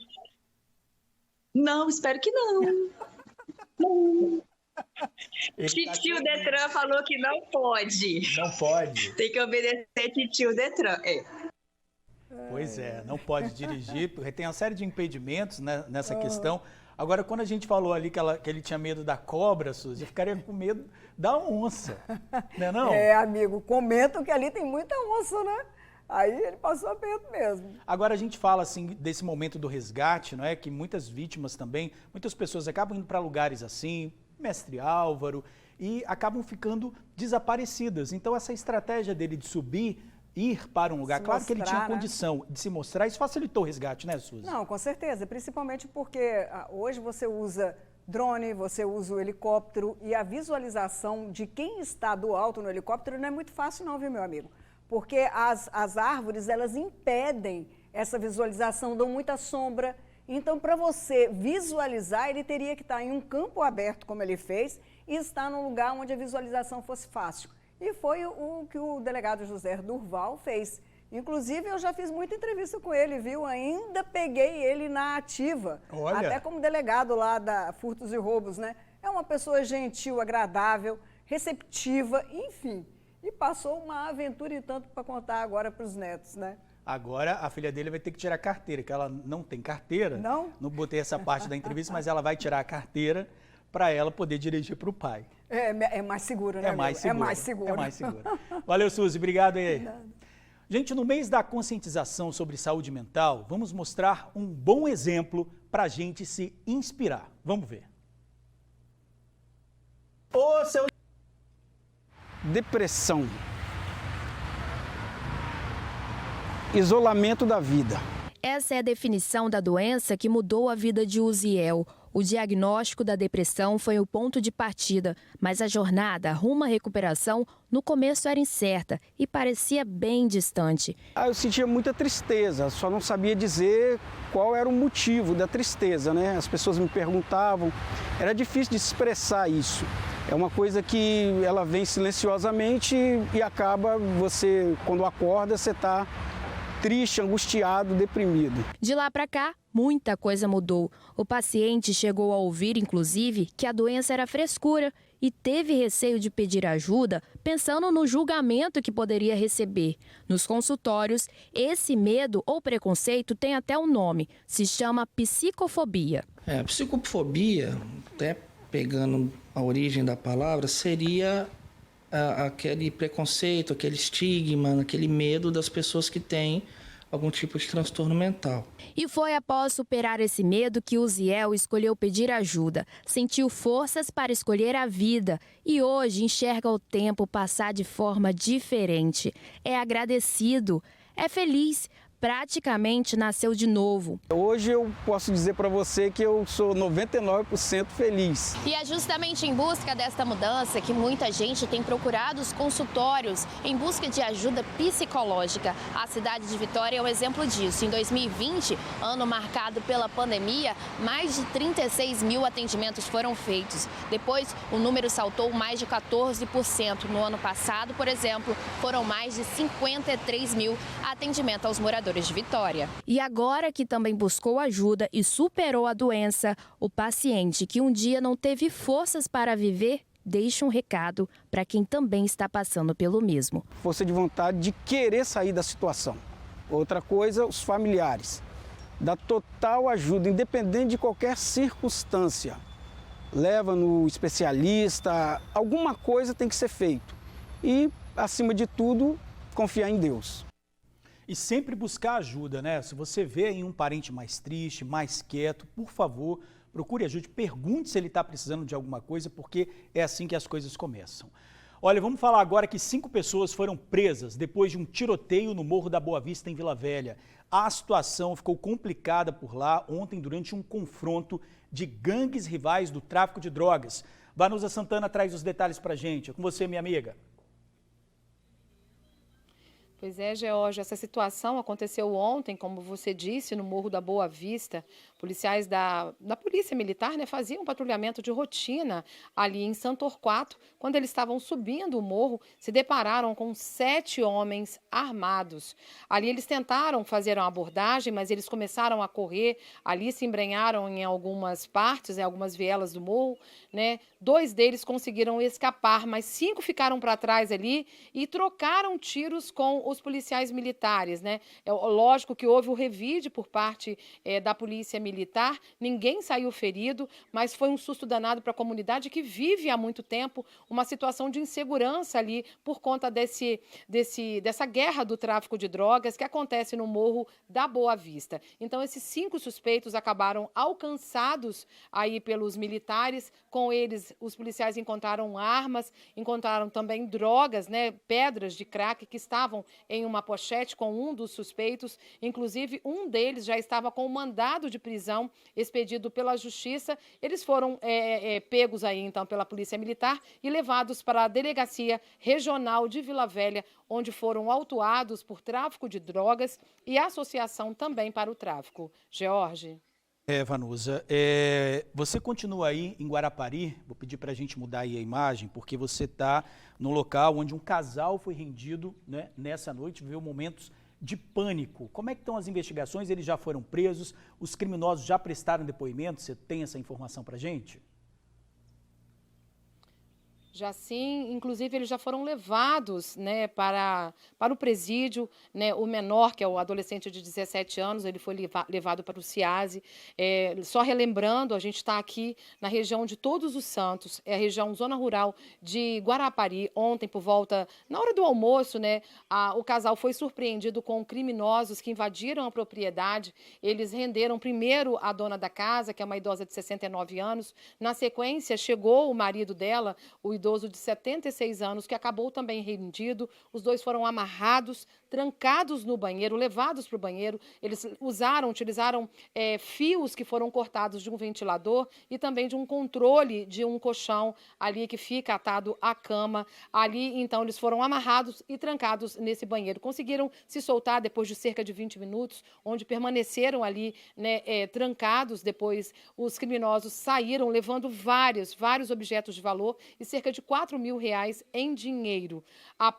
Não, espero que não. Titio Detran falou que não pode. Não pode. Tem que obedecer Titio Detran. Pois é, não pode dirigir, porque tem uma série de impedimentos, né, nessa questão. Agora, quando a gente falou ali que ele tinha medo da cobra, Suzy, eu ficaria com medo da onça, né não? Amigo, comentam que ali tem muita onça, né? Aí ele passou aperto mesmo. Agora a gente fala assim desse momento do resgate, não é? Que muitas vítimas também, muitas pessoas acabam indo para lugares assim, Mestre Álvaro, e acabam ficando desaparecidas. Então essa estratégia dele de subir, ir para um lugar, claro que ele tinha condição de se mostrar, isso facilitou o resgate, né, Suzy? Não, com certeza, principalmente porque hoje você usa drone, você usa o helicóptero e a visualização de quem está do alto no helicóptero não é muito fácil não, viu, meu amigo? Porque as árvores, elas impedem essa visualização, dão muita sombra. Então, para você visualizar, ele teria que estar em um campo aberto, como ele fez, e estar num lugar onde a visualização fosse fácil. E foi o que o delegado José Durval fez. Inclusive, eu já fiz muita entrevista com ele, viu? Ainda peguei ele na ativa. Olha. Até como delegado lá da Furtos e Roubos, né? É uma pessoa gentil, agradável, receptiva, enfim. E passou uma aventura e tanto para contar agora para os netos, né? Agora a filha dele vai ter que tirar a carteira, que ela não tem carteira. Não? Não botei essa parte da entrevista, mas ela vai tirar a carteira para ela poder dirigir para o pai. É mais seguro, né? É mais seguro. É mais seguro. É mais seguro. Valeu, Suzy. Obrigado aí. Gente, no mês da conscientização sobre saúde mental, vamos mostrar um bom exemplo para a gente se inspirar. Vamos ver. Ô, seu... Depressão, isolamento da vida. Essa é a definição da doença que mudou a vida de Uziel. O diagnóstico da depressão foi o ponto de partida, mas a jornada rumo à recuperação no começo era incerta e parecia bem distante. Eu sentia muita tristeza, só não sabia dizer qual era o motivo da tristeza, né? As pessoas me perguntavam, era difícil de expressar isso. É uma coisa que ela vem silenciosamente e acaba você, quando acorda, você está triste, angustiado, deprimido. De lá para cá, muita coisa mudou. O paciente chegou a ouvir, inclusive, que a doença era frescura e teve receio de pedir ajuda, pensando no julgamento que poderia receber. Nos consultórios, esse medo ou preconceito tem até um nome, se chama psicofobia. A psicofobia, até pegando a origem da palavra, seria aquele preconceito, aquele estigma, aquele medo das pessoas que têm algum tipo de transtorno mental. E foi após superar esse medo que Uziel escolheu pedir ajuda. Sentiu forças para escolher a vida e hoje enxerga o tempo passar de forma diferente. É agradecido, é feliz, praticamente nasceu de novo. Hoje eu posso dizer para você que eu sou 99% feliz. E é justamente em busca desta mudança que muita gente tem procurado os consultórios em busca de ajuda psicológica. A cidade de Vitória é um exemplo disso. Em 2020, ano marcado pela pandemia, mais de 36 mil atendimentos foram feitos. Depois, o número saltou mais de 14%. No ano passado, por exemplo, foram mais de 53 mil atendimentos aos moradores de Vitória. E agora que também buscou ajuda e superou a doença, o paciente que um dia não teve forças para viver, deixa um recado para quem também está passando pelo mesmo. Força de vontade de querer sair da situação. Outra coisa, os familiares. Da total ajuda, independente de qualquer circunstância. Leva no especialista, alguma coisa tem que ser feito. E, acima de tudo, confiar em Deus. E sempre buscar ajuda, né? Se você vê em um parente mais triste, mais quieto, por favor, procure ajuda, pergunte se ele está precisando de alguma coisa, porque é assim que as coisas começam. Olha, vamos falar agora que 5 pessoas foram presas depois de um tiroteio no Morro da Boa Vista, em Vila Velha. A situação ficou complicada por lá ontem durante um confronto de gangues rivais do tráfico de drogas. Vanusa Santana traz os detalhes pra gente. É com você, minha amiga. Pois é, George, essa situação aconteceu ontem, como você disse, no Morro da Boa Vista. Policiais da Polícia Militar, né, faziam um patrulhamento de rotina ali em Santo Torquato. Quando eles estavam subindo o morro, se depararam com 7 homens armados. Ali eles tentaram fazer uma abordagem, mas eles começaram a correr. Ali se embrenharam em algumas partes, em algumas vielas do morro, né? 2 deles conseguiram escapar, mas 5 ficaram para trás ali e trocaram tiros com os policiais militares, né? É lógico que houve o revide por parte da Polícia Militar, ninguém saiu ferido, mas foi um susto danado para a comunidade que vive há muito tempo uma situação de insegurança ali por conta dessa guerra do tráfico de drogas que acontece no Morro da Boa Vista. Então, esses 5 suspeitos acabaram alcançados aí pelos militares. Com eles, os policiais encontraram armas, encontraram também drogas, né, pedras de crack que estavam em uma pochete com um dos suspeitos. Inclusive, um deles já estava com um mandado de prisão expedido pela Justiça. Eles foram pegos aí, então, pela Polícia Militar e levados para a Delegacia Regional de Vila Velha, onde foram autuados por tráfico de drogas e associação também para o tráfico. George. Vanusa, você continua aí em Guarapari, vou pedir para a gente mudar aí a imagem, porque você está no local onde um casal foi rendido, né, nessa noite, viveu momentos de pânico. Como é que estão as investigações? Eles já foram presos, os criminosos já prestaram depoimento, você tem essa informação para a gente? Já sim, inclusive eles já foram levados, né, para o presídio, né, o menor, que é o adolescente de 17 anos, ele foi levado para o CIASE. Só relembrando, a gente está aqui na região de Todos os Santos, é a região zona rural de Guarapari. Ontem, por volta, na hora do almoço, né, o casal foi surpreendido com criminosos que invadiram a propriedade. Eles renderam primeiro a dona da casa, que é uma idosa de 69 anos. Na sequência, chegou o marido dela, o idoso de 76 anos, que acabou também rendido. Os 2 foram amarrados, trancados no banheiro, levados para o banheiro. Eles utilizaram fios que foram cortados de um ventilador e também de um controle de um colchão ali que fica atado à cama. Ali, então, eles foram amarrados e trancados nesse banheiro. Conseguiram se soltar depois de cerca de 20 minutos, onde permaneceram ali, né, trancados. Depois, os criminosos saíram levando vários objetos de valor e cerca de R$4 mil em dinheiro.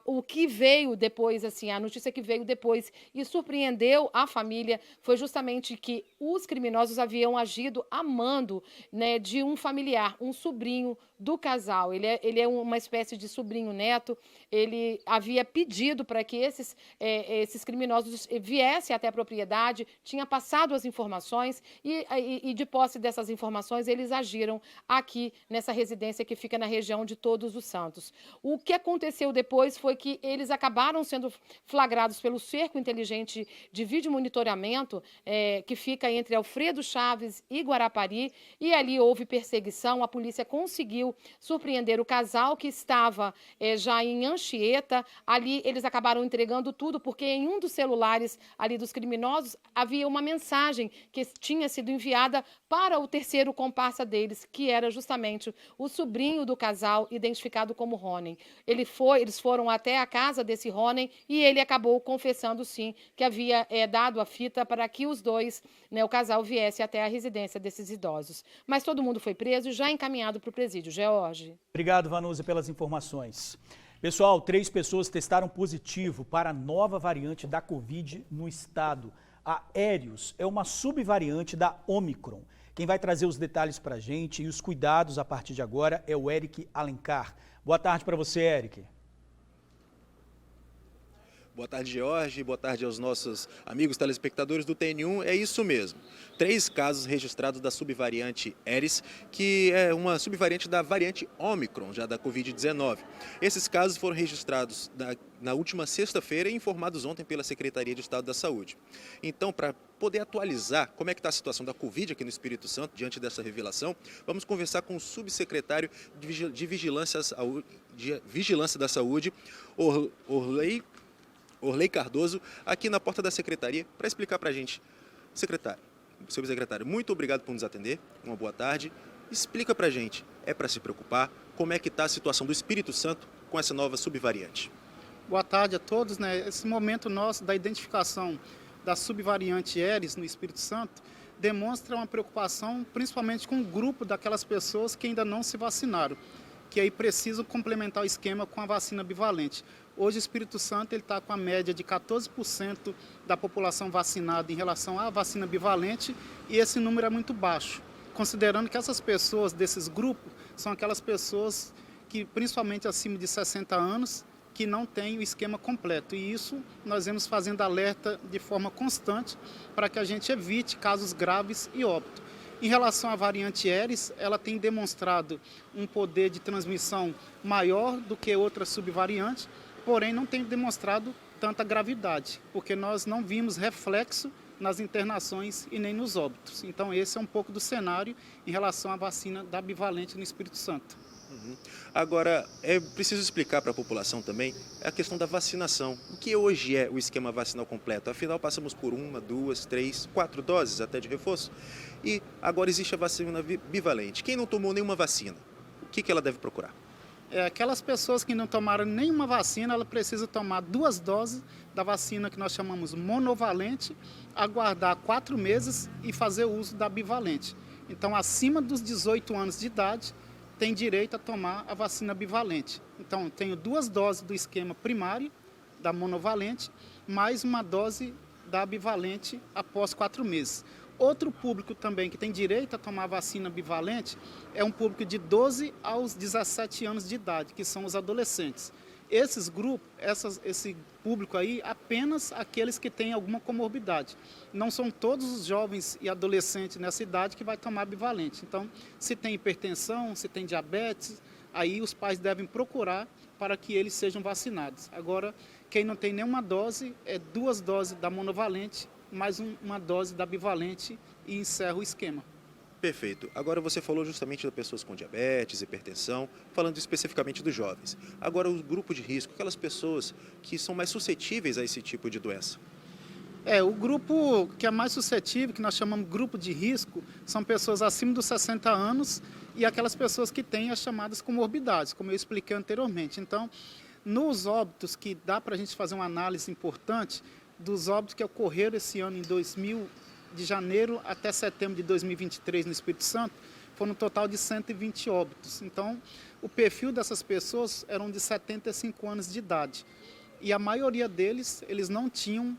O que veio depois, assim, a notícia que veio depois e surpreendeu a família foi justamente que os criminosos haviam agido a mando, né, de um familiar, um sobrinho do casal. Ele é uma espécie de sobrinho neto. Ele havia pedido para que esses criminosos viessem até a propriedade, tinha passado as informações e de posse dessas informações, eles agiram aqui nessa residência que fica na região de Todos os Santos. O que aconteceu depois foi que eles acabaram sendo flagrados pelo cerco inteligente de vídeo monitoramento, que fica entre Alfredo Chaves e Guarapari, e ali houve perseguição. A polícia conseguiu conseguiu surpreender o casal que estava já em Anchieta. Ali eles acabaram entregando tudo, porque em um dos celulares ali dos criminosos havia uma mensagem que tinha sido enviada para o terceiro comparsa deles, que era justamente o sobrinho do casal, identificado como Ronen. Eles foram até a casa desse Ronen e ele acabou confessando, sim, que havia dado a fita para que os dois, o casal, viesse até a residência desses idosos. Mas todo mundo foi preso e já encaminhado para o presídio. George. Obrigado, Vanusa, pelas informações. Pessoal, 3 pessoas testaram positivo para a nova variante da Covid no estado. A Aeris é uma subvariante da Omicron. Quem vai trazer os detalhes para a gente e os cuidados a partir de agora é o Eric Alencar. Boa tarde para você, Eric. Boa tarde, Jorge. Boa tarde aos nossos amigos telespectadores do TN1. É isso mesmo. 3 casos registrados da subvariante Aeris, que é uma subvariante da variante Omicron, já da Covid-19. Esses casos foram registrados na última sexta-feira e informados ontem pela Secretaria de Estado da Saúde. Então, para poder atualizar como é que está a situação da Covid aqui no Espírito Santo, diante dessa revelação, vamos conversar com o subsecretário de Vigilância da Saúde, Orley Cardoso, aqui na porta da Secretaria, para explicar para a gente. Subsecretário, muito obrigado por nos atender, uma boa tarde. Explica para a gente, é para se preocupar, como é que está a situação do Espírito Santo com essa nova subvariante? Boa tarde a todos. Esse momento nosso da identificação da subvariante Aeris no Espírito Santo demonstra uma preocupação principalmente com o grupo daquelas pessoas que ainda não se vacinaram, que aí precisam complementar o esquema com a vacina bivalente. Hoje o Espírito Santo está com a média de 14% da população vacinada em relação à vacina bivalente e esse número é muito baixo, considerando que essas pessoas desses grupos são aquelas pessoas que, principalmente acima de 60 anos, que não têm o esquema completo. E isso nós vamos fazendo alerta de forma constante para que a gente evite casos graves e óbito. Em relação à variante Aeris, ela tem demonstrado um poder de transmissão maior do que outras subvariantes, porém não tem demonstrado tanta gravidade, porque nós não vimos reflexo nas internações e nem nos óbitos. Então esse é um pouco do cenário em relação à vacina da bivalente no Espírito Santo. Agora, é preciso explicar para a população também a questão da vacinação. O que hoje é o esquema vacinal completo? Afinal, passamos por 1, 2, 3, 4 doses até de reforço. E agora existe a vacina bivalente. Quem não tomou nenhuma vacina, o que ela deve procurar? Aquelas pessoas que não tomaram nenhuma vacina, ela precisa tomar 2 doses da vacina que nós chamamos monovalente, aguardar 4 meses e fazer uso da bivalente. Então, acima dos 18 anos de idade, tem direito a tomar a vacina bivalente. Então, tenho 2 doses do esquema primário, da monovalente, mais uma dose da bivalente após 4 meses. Outro público também que tem direito a tomar a vacina bivalente é um público de 12 aos 17 anos de idade, que são os adolescentes. Esses grupos, esse público aí, apenas aqueles que têm alguma comorbidade. Não são todos os jovens e adolescentes nessa idade que vai tomar bivalente. Então, se tem hipertensão, se tem diabetes, aí os pais devem procurar para que eles sejam vacinados. Agora, quem não tem nenhuma dose, 2 doses da monovalente, mais uma dose da bivalente e encerra o esquema. Perfeito. Agora você falou justamente de pessoas com diabetes, hipertensão, falando especificamente dos jovens. Agora o grupo de risco, aquelas pessoas que são mais suscetíveis a esse tipo de doença. O grupo que é mais suscetível, que nós chamamos grupo de risco, são pessoas acima dos 60 anos e aquelas pessoas que têm as chamadas comorbidades, como eu expliquei anteriormente. Então, nos óbitos, que dá para a gente fazer uma análise importante dos óbitos que ocorreram esse ano de janeiro até setembro de 2023 no Espírito Santo, foram um total de 120 óbitos. Então, o perfil dessas pessoas eram de 75 anos de idade. E a maioria deles, eles não tinham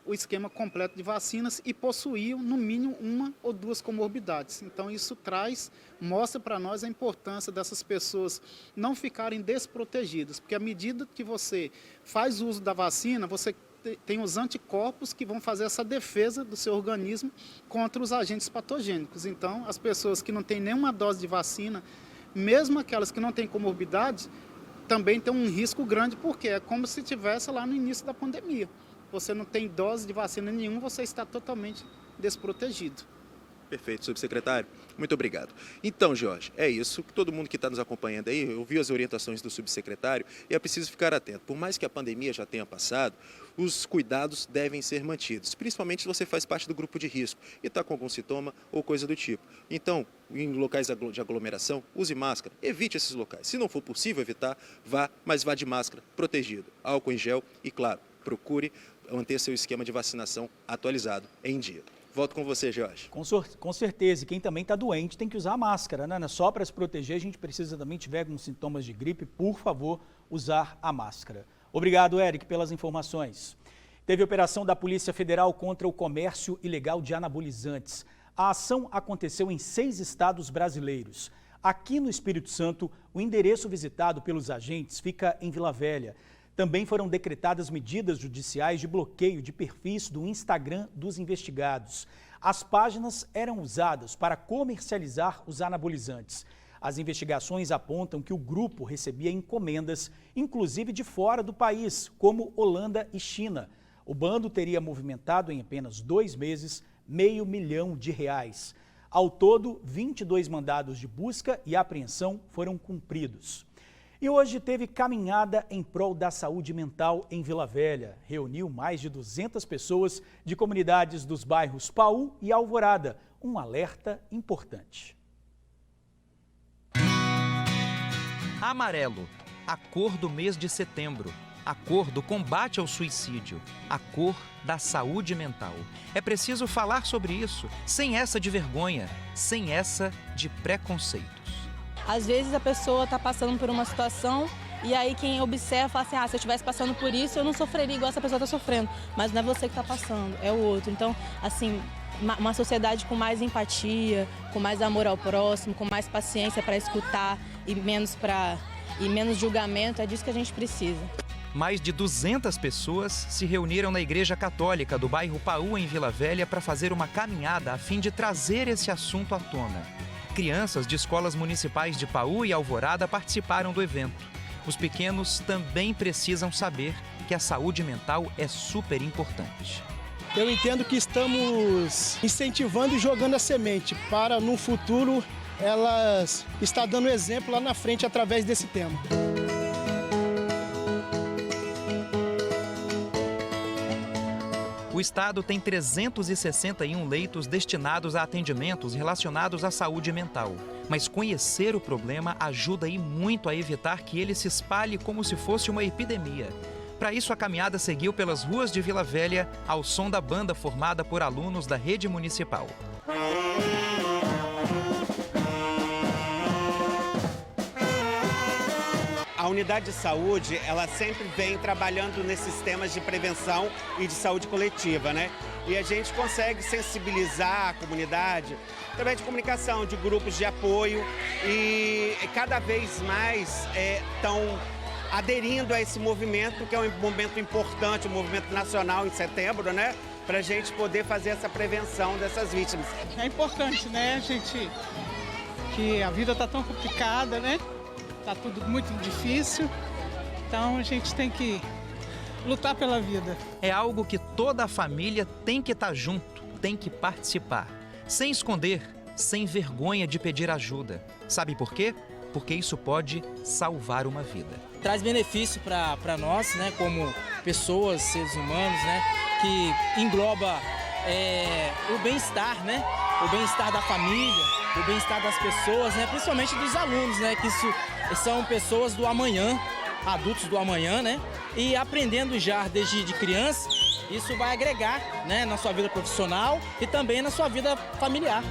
o esquema completo de vacinas e possuíam, no mínimo, 1 ou 2 comorbidades. Então, isso mostra para nós a importância dessas pessoas não ficarem desprotegidas, porque à medida que você faz uso da vacina, você tem os anticorpos que vão fazer essa defesa do seu organismo contra os agentes patogênicos. Então, as pessoas que não têm nenhuma dose de vacina, mesmo aquelas que não têm comorbidade, também têm um risco grande, porque é como se estivesse lá no início da pandemia. Você não tem dose de vacina nenhuma, você está totalmente desprotegido. Perfeito, subsecretário. Muito obrigado. Então, Jorge, é isso. Todo mundo que está nos acompanhando aí, ouviu as orientações do subsecretário e é preciso ficar atento. Por mais que a pandemia já tenha passado, os cuidados devem ser mantidos, principalmente se você faz parte do grupo de risco e está com algum sintoma ou coisa do tipo. Então, em locais de aglomeração, use máscara, evite esses locais. Se não for possível evitar, vá, mas vá de máscara, protegido, álcool em gel e, claro, procure manter seu esquema de vacinação atualizado em dia. Volto com você, Jorge. Com certeza. E quem também está doente tem que usar a máscara, né? Não é só para se proteger, a gente precisa também, tiver alguns sintomas de gripe, por favor, usar a máscara. Obrigado, Eric, pelas informações. Teve operação da Polícia Federal contra o comércio ilegal de anabolizantes. A ação aconteceu em 6 estados brasileiros. Aqui no Espírito Santo, o endereço visitado pelos agentes fica em Vila Velha. Também foram decretadas medidas judiciais de bloqueio de perfis do Instagram dos investigados. As páginas eram usadas para comercializar os anabolizantes. As investigações apontam que o grupo recebia encomendas, inclusive de fora do país, como Holanda e China. O bando teria movimentado em apenas 2 meses R$500 milhão. Ao todo, 22 mandados de busca e apreensão foram cumpridos. E hoje teve caminhada em prol da saúde mental em Vila Velha. Reuniu mais de 200 pessoas de comunidades dos bairros Paú e Alvorada. Um alerta importante. Amarelo, a cor do mês de setembro. A cor do combate ao suicídio. A cor da saúde mental. É preciso falar sobre isso, sem essa de vergonha, sem essa de preconceitos. Às vezes a pessoa está passando por uma situação e aí quem observa fala assim, se eu estivesse passando por isso, eu não sofreria igual essa pessoa está sofrendo. Mas não é você que está passando, é o outro. Então, assim, uma sociedade com mais empatia, com mais amor ao próximo, com mais paciência para escutar e menos julgamento, é disso que a gente precisa. Mais de 200 pessoas se reuniram na Igreja Católica do bairro Paú, em Vila Velha, para fazer uma caminhada a fim de trazer esse assunto à tona. Crianças de escolas municipais de Paú e Alvorada participaram do evento. Os pequenos também precisam saber que a saúde mental é super importante. Eu entendo que estamos incentivando e jogando a semente para, no futuro, elas estar dando exemplo lá na frente através desse tema. O estado tem 361 leitos destinados a atendimentos relacionados à saúde mental. Mas conhecer o problema ajuda e muito a evitar que ele se espalhe como se fosse uma epidemia. Para isso, a caminhada seguiu pelas ruas de Vila Velha ao som da banda formada por alunos da rede municipal. A unidade de saúde, ela sempre vem trabalhando nesses temas de prevenção e de saúde coletiva, né? E a gente consegue sensibilizar a comunidade através de comunicação, de grupos de apoio e cada vez mais estão aderindo a esse movimento, que é um movimento importante, um movimento nacional em setembro, né? Para a gente poder fazer essa prevenção dessas vítimas. É importante, né, gente, que a vida está tão complicada, né? Está tudo muito difícil, então a gente tem que lutar pela vida. É algo que toda a família tem que estar junto, tem que participar. Sem esconder, sem vergonha de pedir ajuda. Sabe por quê? Porque isso pode salvar uma vida. Traz benefício para nós, né, como pessoas, seres humanos, né, que engloba o bem-estar, né, o bem-estar da família, o bem-estar das pessoas, né, principalmente dos alunos, né, que isso são pessoas do amanhã, adultos do amanhã, né, e aprendendo já desde de criança, isso vai agregar, né, na sua vida profissional e também na sua vida familiar.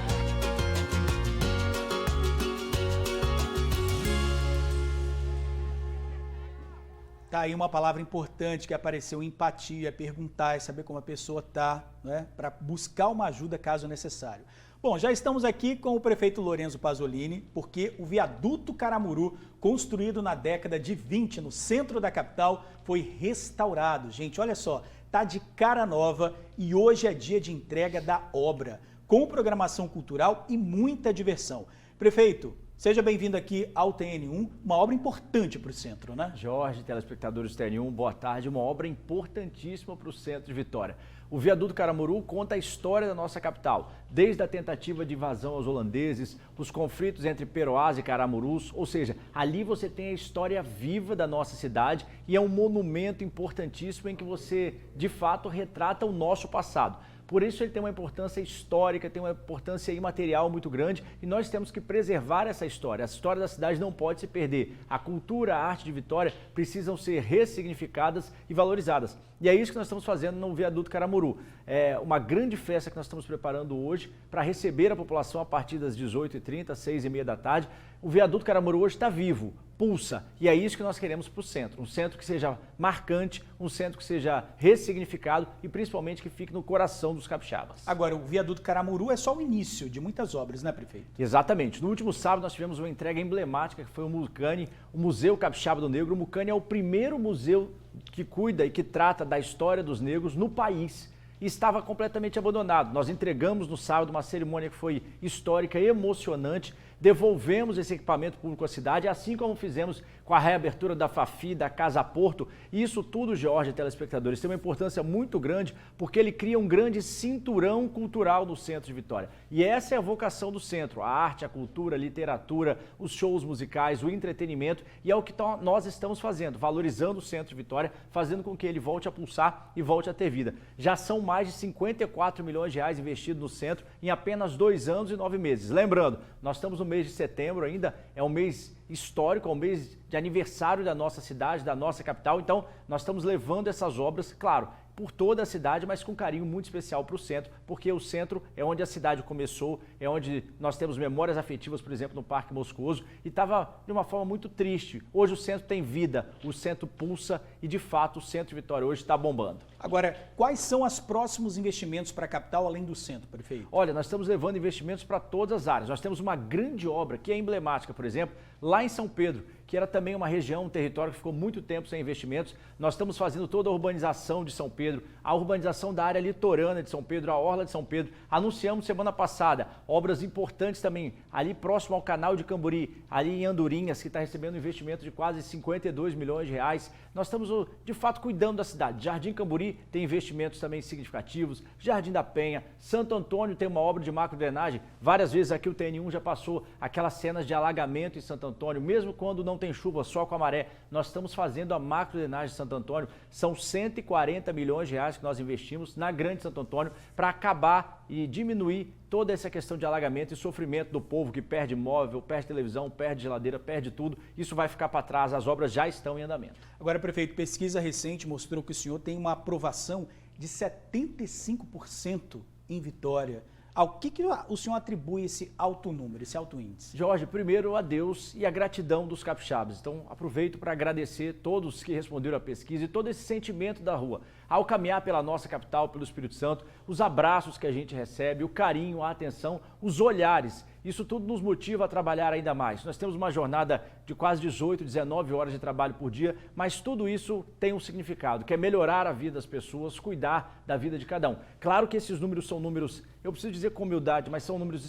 Tá aí uma palavra importante que apareceu, empatia, perguntar e saber como a pessoa está, né, para buscar uma ajuda caso necessário. Bom, já estamos aqui com o prefeito Lorenzo Pasolini, porque o viaduto Caramuru, construído na década de 20 no centro da capital, foi restaurado. Gente, olha só, tá de cara nova e hoje é dia de entrega da obra, com programação cultural e muita diversão. Prefeito, seja bem-vindo aqui ao TN1, uma obra importante para o centro, né? Jorge, telespectadores do TN1, boa tarde. Uma obra importantíssima para o centro de Vitória. O viaduto Caramuru conta a história da nossa capital, desde a tentativa de invasão aos holandeses, os conflitos entre Peroás e Caramurus, ou seja, ali você tem a história viva da nossa cidade e é um monumento importantíssimo em que você, de fato, retrata o nosso passado. Por isso ele tem uma importância histórica, tem uma importância imaterial muito grande e nós temos que preservar essa história. A história da cidade não pode se perder. A cultura, a arte de Vitória precisam ser ressignificadas e valorizadas. E é isso que nós estamos fazendo no viaduto Caramuru. É uma grande festa que nós estamos preparando hoje para receber a população a partir das 18h30, 6h30 da tarde. O viaduto Caramuru hoje está vivo, pulsa, e é isso que nós queremos para o centro. Um centro que seja marcante, um centro que seja ressignificado e principalmente que fique no coração dos capixabas. Agora, o viaduto Caramuru é só o início de muitas obras, né, prefeito? Exatamente. No último sábado nós tivemos uma entrega emblemática que foi o Mucane, o Museu Capixaba do Negro. O Mucane é o primeiro museu que cuida e que trata da história dos negros no país. E estava completamente abandonado. Nós entregamos no sábado uma cerimônia que foi histórica e emocionante, devolvemos esse equipamento público à cidade, assim como fizemos com a reabertura da Fafi, da Casa Porto. E isso tudo, George e telespectadores, tem uma importância muito grande porque ele cria um grande cinturão cultural no centro de Vitória. E essa é a vocação do centro, a arte, a cultura, a literatura, os shows musicais, o entretenimento, e é o que nós estamos fazendo, valorizando o centro de Vitória, fazendo com que ele volte a pulsar e volte a ter vida. Já são mais de 54 milhões de reais investidos no centro em apenas 2 anos e 9 meses. Lembrando, nós estamos no mês de setembro ainda, é um mês histórico, é um mês de aniversário da nossa cidade, da nossa capital, então nós estamos levando essas obras, claro, por toda a cidade, mas com carinho muito especial para o centro, porque o centro é onde a cidade começou, é onde nós temos memórias afetivas, por exemplo, no Parque Moscoso, e estava de uma forma muito triste. Hoje o centro tem vida, o centro pulsa e, de fato, o centro de Vitória hoje está bombando. Agora, quais são os próximos investimentos para a capital, além do centro, prefeito? Olha, nós estamos levando investimentos para todas as áreas. Nós temos uma grande obra que é emblemática, por exemplo, lá em São Pedro, que era também uma região, um território que ficou muito tempo sem investimentos. Nós estamos fazendo toda a urbanização de São Pedro, a urbanização da área litorânea de São Pedro, a orla de São Pedro. Anunciamos semana passada obras importantes também ali próximo ao canal de Camburi, ali em Andorinhas, que está recebendo um investimento de quase 52 milhões de reais. Nós estamos, de fato, cuidando da cidade. Jardim Camburi tem investimentos também significativos, Jardim da Penha, Santo Antônio tem uma obra de macrodrenagem. Várias vezes aqui o TN1 já passou aquelas cenas de alagamento em Santo Antônio, mesmo quando não tem chuva, só com a maré. Nós estamos fazendo a macrodrenagem de Santo Antônio. São 140 milhões de reais que nós investimos na Grande Santo Antônio para acabar e diminuir toda essa questão de alagamento e sofrimento do povo que perde móvel, perde televisão, perde geladeira, perde tudo. Isso vai ficar para trás, as obras já estão em andamento. Agora, prefeito, pesquisa recente mostrou que o senhor tem uma aprovação de 75% em Vitória. Ao que o senhor atribui esse alto número, esse alto índice? Jorge, primeiro a Deus e a gratidão dos capixabas. Então, aproveito para agradecer todos que responderam à pesquisa e todo esse sentimento da rua. Ao caminhar pela nossa capital, pelo Espírito Santo, os abraços que a gente recebe, o carinho, a atenção, os olhares, isso tudo nos motiva a trabalhar ainda mais. Nós temos uma jornada de quase 18, 19 horas de trabalho por dia, mas tudo isso tem um significado, que é melhorar a vida das pessoas, cuidar da vida de cada um. Claro que esses números são números, eu preciso dizer com humildade, mas são números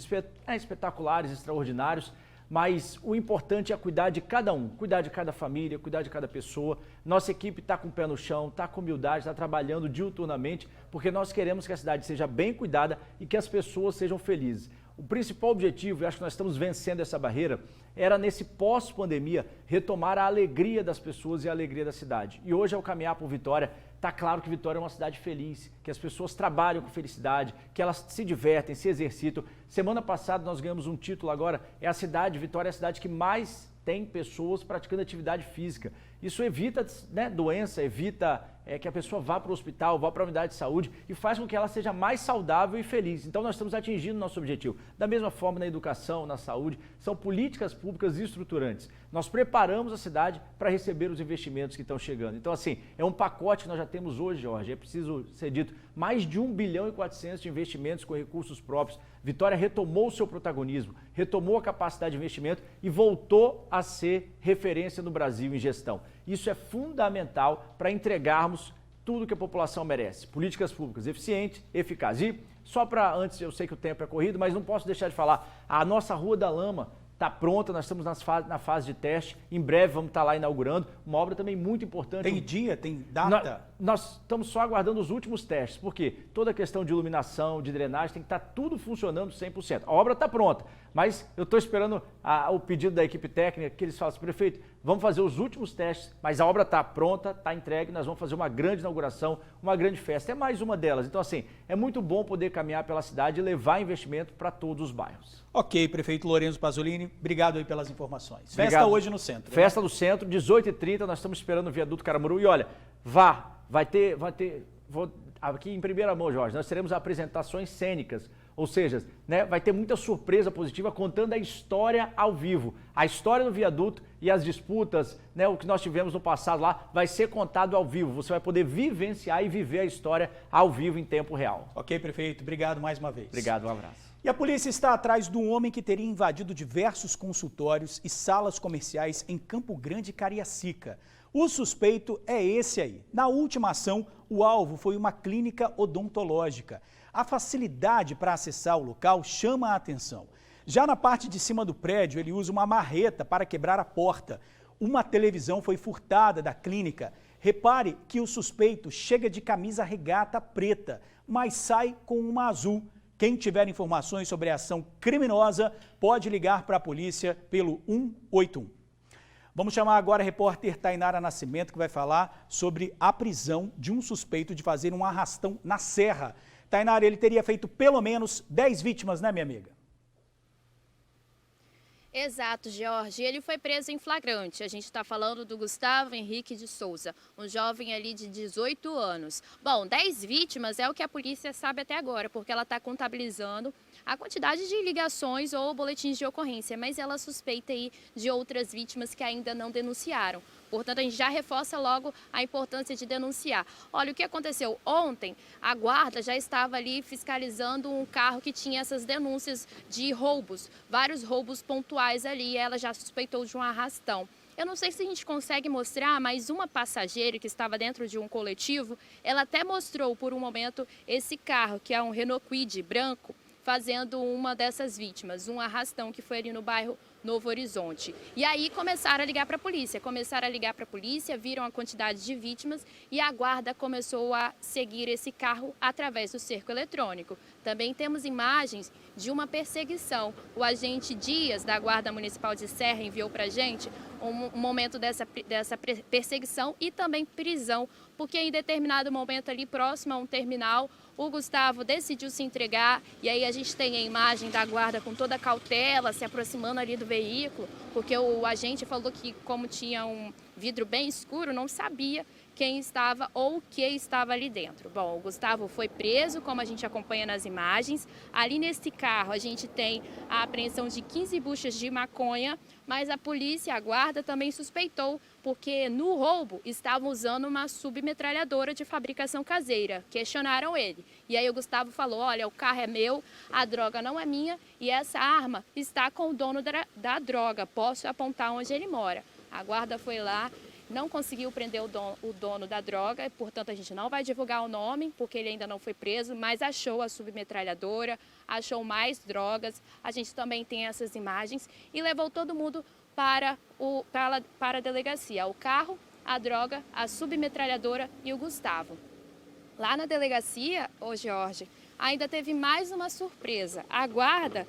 espetaculares, extraordinários, mas o importante é cuidar de cada um, cuidar de cada família, cuidar de cada pessoa. Nossa equipe está com o pé no chão, está com humildade, está trabalhando diuturnamente, porque nós queremos que a cidade seja bem cuidada e que as pessoas sejam felizes. O principal objetivo, e acho que nós estamos vencendo essa barreira, era nesse pós-pandemia retomar a alegria das pessoas e a alegria da cidade. E hoje, ao caminhar por Vitória, está claro que Vitória é uma cidade feliz, que as pessoas trabalham com felicidade, que elas se divertem, se exercitam. Semana passada nós ganhamos um título agora, Vitória é a cidade que mais tem pessoas praticando atividade física. Isso evita doença, evita que a pessoa vá para o hospital, vá para a unidade de saúde e faz com que ela seja mais saudável e feliz. Então nós estamos atingindo o nosso objetivo. Da mesma forma na educação, na saúde, são políticas públicas estruturantes. Nós preparamos a cidade para receber os investimentos que estão chegando. Então assim, é um pacote que nós já temos hoje, Jorge, é preciso ser dito, mais de 1 bilhão e 400 de investimentos com recursos próprios. Vitória retomou o seu protagonismo, retomou a capacidade de investimento e voltou a ser referência no Brasil em gestão. Isso é fundamental para entregarmos tudo que a população merece. Políticas públicas eficientes, eficazes. E só para antes, eu sei que o tempo é corrido, mas não posso deixar de falar, a nossa Rua da Lama está pronta, nós estamos na fase de teste, em breve vamos estar lá inaugurando, uma obra também muito importante. Tem dia, tem data? nós estamos só aguardando os últimos testes, porque toda a questão de iluminação, de drenagem, tem que estar tudo funcionando 100%. A obra está pronta, mas eu estou esperando o pedido da equipe técnica, que eles falam assim, prefeito, vamos fazer os últimos testes, mas a obra está pronta, está entregue, nós vamos fazer uma grande inauguração, uma grande festa, é mais uma delas. Então, assim, é muito bom poder caminhar pela cidade e levar investimento para todos os bairros. Ok, prefeito Lourenço Pasolini, obrigado aí pelas informações. Obrigado. Festa hoje no centro. Festa no centro, 18h30, nós estamos esperando o viaduto Caramuru. E olha, vai ter, aqui em primeira mão, Jorge, nós teremos apresentações cênicas, ou seja, né, vai ter muita surpresa positiva contando a história ao vivo. A história do viaduto e as disputas, né, o que nós tivemos no passado lá, vai ser contado ao vivo. Você vai poder vivenciar e viver a história ao vivo em tempo real. Ok, prefeito, obrigado mais uma vez. Obrigado, um abraço. E a polícia está atrás do homem que teria invadido diversos consultórios e salas comerciais em Campo Grande e Cariacica. O suspeito é esse aí. Na última ação, o alvo foi uma clínica odontológica. A facilidade para acessar o local chama a atenção. Já na parte de cima do prédio, ele usa uma marreta para quebrar a porta. Uma televisão foi furtada da clínica. Repare que o suspeito chega de camisa regata preta, mas sai com uma azul. Quem tiver informações sobre a ação criminosa pode ligar para a polícia pelo 181. Vamos chamar agora a repórter Tainara Nascimento, que vai falar sobre a prisão de um suspeito de fazer um arrastão na serra. Tainara, ele teria feito pelo menos 10 vítimas, né, minha amiga? Exato, Jorge. Ele foi preso em flagrante. A gente está falando do Gustavo Henrique de Souza, um jovem ali de 18 anos. Bom, 10 vítimas é o que a polícia sabe até agora, porque ela está contabilizando a quantidade de ligações ou boletins de ocorrência, mas ela suspeita aí de outras vítimas que ainda não denunciaram. Portanto, a gente já reforça logo a importância de denunciar. Olha, o que aconteceu ontem, a guarda já estava ali fiscalizando um carro que tinha essas denúncias de roubos, vários roubos pontuais ali, e ela já suspeitou de um arrastão. Eu não sei se a gente consegue mostrar, mas uma passageira que estava dentro de um coletivo, ela até mostrou por um momento esse carro, que é um Renault Kwid branco, fazendo uma dessas vítimas, um arrastão que foi ali no bairro Novo Horizonte. E aí começaram a ligar para a polícia, viram a quantidade de vítimas e a guarda começou a seguir esse carro através do cerco eletrônico. Também temos imagens de uma perseguição. O agente Dias, da Guarda Municipal de Serra, enviou para a gente um momento dessa perseguição e também prisão, porque em determinado momento ali próximo a um terminal, o Gustavo decidiu se entregar e aí a gente tem a imagem da guarda com toda a cautela, se aproximando ali do veículo, porque o agente falou que como tinha um vidro bem escuro, não sabia quem estava ou o que estava ali dentro. Bom, o Gustavo foi preso, como a gente acompanha nas imagens. Ali nesse carro a gente tem a apreensão de 15 buchas de maconha, mas a polícia, a guarda também suspeitou, porque no roubo estavam usando uma submetralhadora de fabricação caseira. Questionaram ele. E aí o Gustavo falou, olha, o carro é meu, a droga não é minha e essa arma está com o dono da droga, posso apontar onde ele mora. A guarda foi lá, não conseguiu prender o dono da droga, portanto a gente não vai divulgar o nome, porque ele ainda não foi preso, mas achou a submetralhadora, achou mais drogas, a gente também tem essas imagens e levou todo mundo para a delegacia, o carro, a droga, a submetralhadora e o Gustavo. Lá na delegacia, Jorge, ainda teve mais uma surpresa. A guarda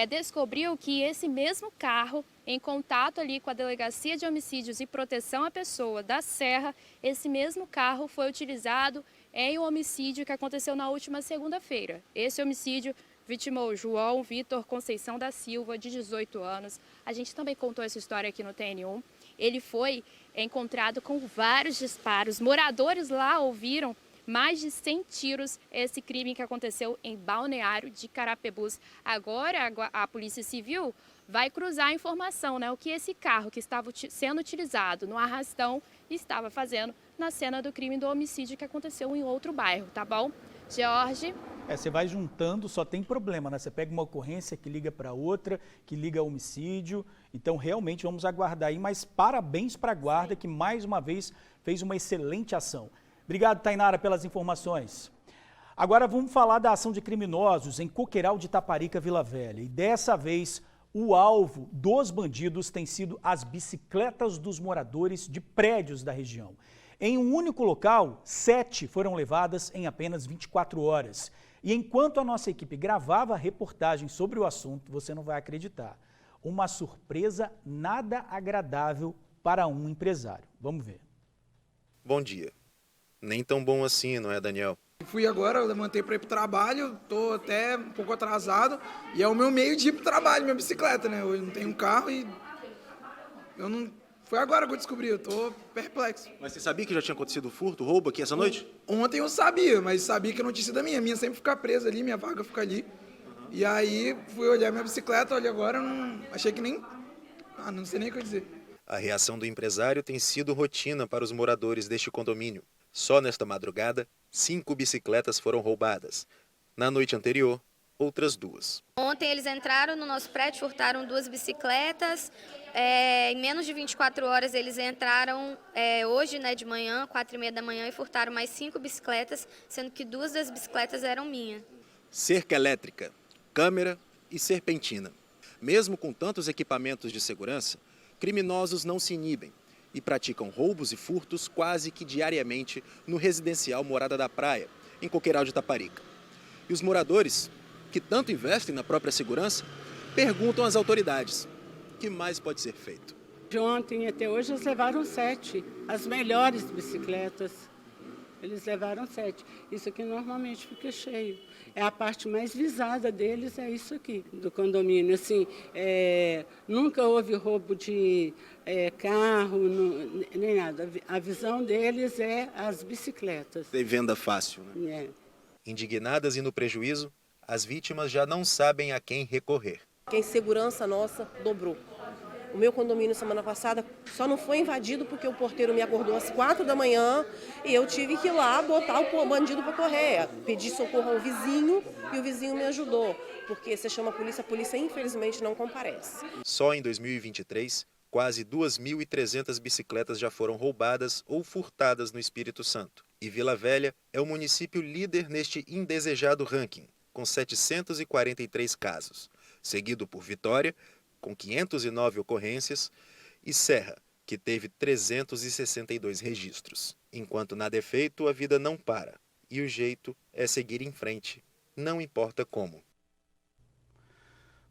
descobriu que esse mesmo carro, em contato ali com a Delegacia de Homicídios e Proteção à Pessoa da Serra, esse mesmo carro foi utilizado em um homicídio que aconteceu na última segunda-feira. Esse homicídio vitimou João Vitor Conceição da Silva, de 18 anos. A gente também contou essa história aqui no TN1. Ele foi encontrado com vários disparos. Moradores lá ouviram mais de 100 tiros, esse crime que aconteceu em Balneário de Carapebus. Agora a Polícia Civil vai cruzar a informação, né? O que esse carro que estava sendo utilizado no arrastão estava fazendo na cena do crime do homicídio que aconteceu em outro bairro, tá bom? Jorge? Você vai juntando, só tem problema, né? Você pega uma ocorrência que liga para outra, que liga a homicídio. Então, realmente, vamos aguardar aí. Mas parabéns para a guarda, que mais uma vez fez uma excelente ação. Obrigado, Tainara, pelas informações. Agora vamos falar da ação de criminosos em Coqueiral de Itaparica, Vila Velha. E dessa vez, o alvo dos bandidos tem sido as bicicletas dos moradores de prédios da região. Em um único local, 7 foram levadas em apenas 24 horas. E enquanto a nossa equipe gravava a reportagem sobre o assunto, você não vai acreditar. Uma surpresa nada agradável para um empresário. Vamos ver. Bom dia. Nem tão bom assim, não é, Daniel? Fui agora, eu levantei para ir para o trabalho, estou até um pouco atrasado. E é o meu meio de ir para o trabalho, minha bicicleta, né? Eu não tenho um carro e eu não... Foi agora que eu descobri, eu tô perplexo. Mas você sabia que já tinha acontecido furto, roubo aqui essa noite? Ontem eu sabia, mas sabia que não tinha sido a minha. A minha sempre fica presa ali, minha vaga fica ali. E aí fui olhar minha bicicleta, olha agora, não... achei que nem... não sei nem o que dizer. A reação do empresário tem sido rotina para os moradores deste condomínio. Só nesta madrugada, 5 bicicletas foram roubadas. Na noite anterior, outras 2. Ontem eles entraram no nosso prédio, furtaram 2 bicicletas. Em menos de 24 horas eles entraram hoje, né, de manhã, 4h30 da manhã, e furtaram mais 5 bicicletas, sendo que 2 das bicicletas eram minhas. Cerca elétrica, câmera e serpentina. Mesmo com tantos equipamentos de segurança, criminosos não se inibem e praticam roubos e furtos quase que diariamente no residencial Morada da Praia, em Coqueiral de Itaparica. E os moradores, que tanto investem na própria segurança, perguntam às autoridades: o que mais pode ser feito? De ontem até hoje eles levaram 7, as melhores bicicletas. Eles levaram 7. Isso aqui normalmente fica cheio. É a parte mais visada deles, é isso aqui, do condomínio. Assim, nunca houve roubo de carro, nem nada. A visão deles é as bicicletas. Tem venda fácil, né? Indignadas e no prejuízo, as vítimas já não sabem a quem recorrer. A insegurança nossa dobrou. O meu condomínio semana passada só não foi invadido porque o porteiro me acordou às 4 da manhã e eu tive que ir lá botar o bandido para correr. Pedi socorro ao vizinho e o vizinho me ajudou, porque você chama a polícia infelizmente não comparece. Só em 2023, quase 2.300 bicicletas já foram roubadas ou furtadas no Espírito Santo. E Vila Velha é o município líder neste indesejado ranking, com 743 casos, seguido por Vitória, com 509 ocorrências, e Serra, que teve 362 registros. Enquanto nada é feito, a vida não para. E o jeito é seguir em frente, não importa como.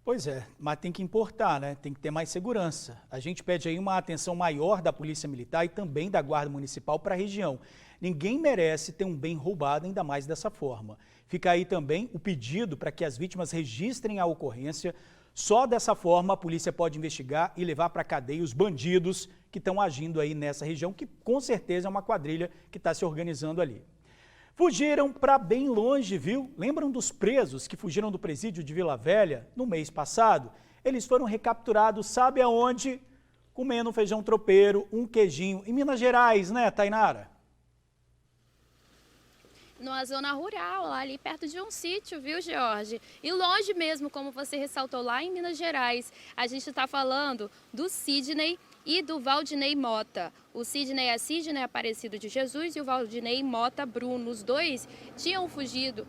Pois é, mas tem que importar, né? Tem que ter mais segurança. A gente pede aí uma atenção maior da Polícia Militar e também da Guarda Municipal para a região. Ninguém merece ter um bem roubado, ainda mais dessa forma. Fica aí também o pedido para que as vítimas registrem a ocorrência. Só dessa forma a polícia pode investigar e levar para a cadeia os bandidos que estão agindo aí nessa região, que com certeza é uma quadrilha que está se organizando ali. Fugiram para bem longe, viu? Lembram dos presos que fugiram do presídio de Vila Velha no mês passado? Eles foram recapturados, sabe aonde? Comendo um feijão tropeiro, um queijinho, em Minas Gerais, né, Tainara? Numa zona rural, lá ali perto de um sítio, viu, Jorge? E longe mesmo, como você ressaltou, lá em Minas Gerais. A gente está falando do Sidney e do Valdinei Mota. O Sidney é Sidney Aparecido de Jesus e o Valdinei Mota Bruno. Os dois tinham fugido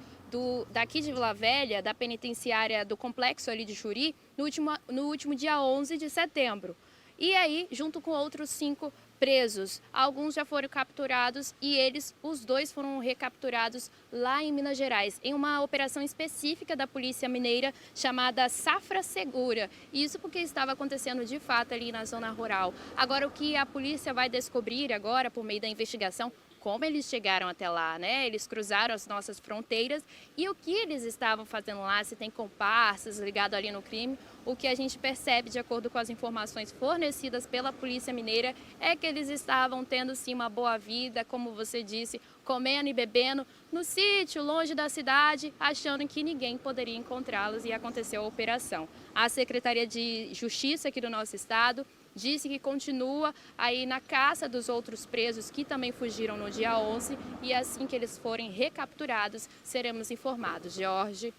daqui de Vila Velha, da penitenciária do complexo ali de Xuri, no último dia 11 de setembro. E aí, junto com outros 5 presos, alguns já foram capturados e os dois foram recapturados lá em Minas Gerais, em uma operação específica da Polícia Mineira chamada Safra Segura. Isso porque estava acontecendo de fato ali na zona rural. Agora, o que a polícia vai descobrir agora, por meio da investigação, como eles chegaram até lá, né? Eles cruzaram as nossas fronteiras e o que eles estavam fazendo lá, se tem comparsas ligados ali no crime. O que a gente percebe, de acordo com as informações fornecidas pela Polícia Mineira, é que eles estavam tendo sim uma boa vida, como você disse, comendo e bebendo no sítio, longe da cidade, achando que ninguém poderia encontrá-los, e aconteceu a operação. A Secretaria de Justiça aqui do nosso estado disse que continua aí na caça dos outros presos que também fugiram no dia 11 e assim que eles forem recapturados, seremos informados. Jorge.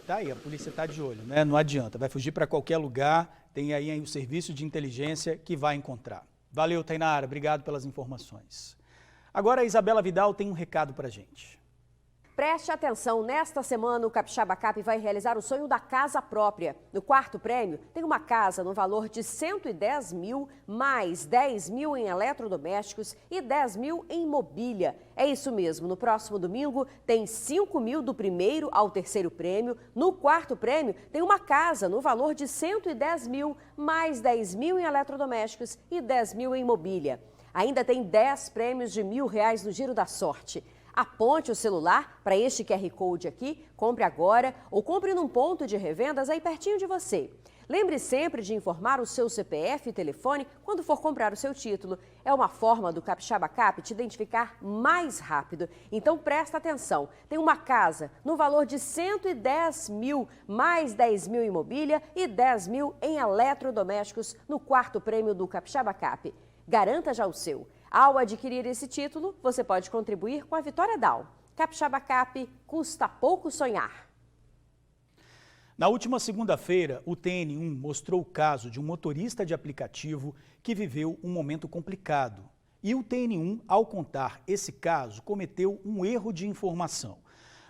Tá aí, a polícia tá de olho, né? Não adianta, vai fugir para qualquer lugar, tem aí o serviço de inteligência que vai encontrar. Valeu, Tainara, obrigado pelas informações. Agora a Isabela Vidal tem um recado pra gente. Preste atenção, nesta semana o Capixaba Cap vai realizar o sonho da casa própria. No quarto prêmio, tem uma casa no valor de 110 mil, mais 10 mil em eletrodomésticos e 10 mil em mobília. É isso mesmo, no próximo domingo tem 5 mil do primeiro ao terceiro prêmio. No quarto prêmio, tem uma casa no valor de 110 mil, mais 10 mil em eletrodomésticos e 10 mil em mobília. Ainda tem 10 prêmios de R$1.000 no Giro da Sorte. Aponte o celular para este QR Code aqui, compre agora ou compre num ponto de revendas aí pertinho de você. Lembre sempre de informar o seu CPF e telefone quando for comprar o seu título. É uma forma do Capixaba Cap te identificar mais rápido. Então presta atenção, tem uma casa no valor de 110 mil, mais 10 mil em mobília e 10 mil em eletrodomésticos no quarto prêmio do Capixaba Cap. Garanta já o seu. Ao adquirir esse título, você pode contribuir com a Vitória Down. Capixaba Cap, custa pouco sonhar. Na última segunda-feira, o TN1 mostrou o caso de um motorista de aplicativo que viveu um momento complicado. E o TN1, ao contar esse caso, cometeu um erro de informação.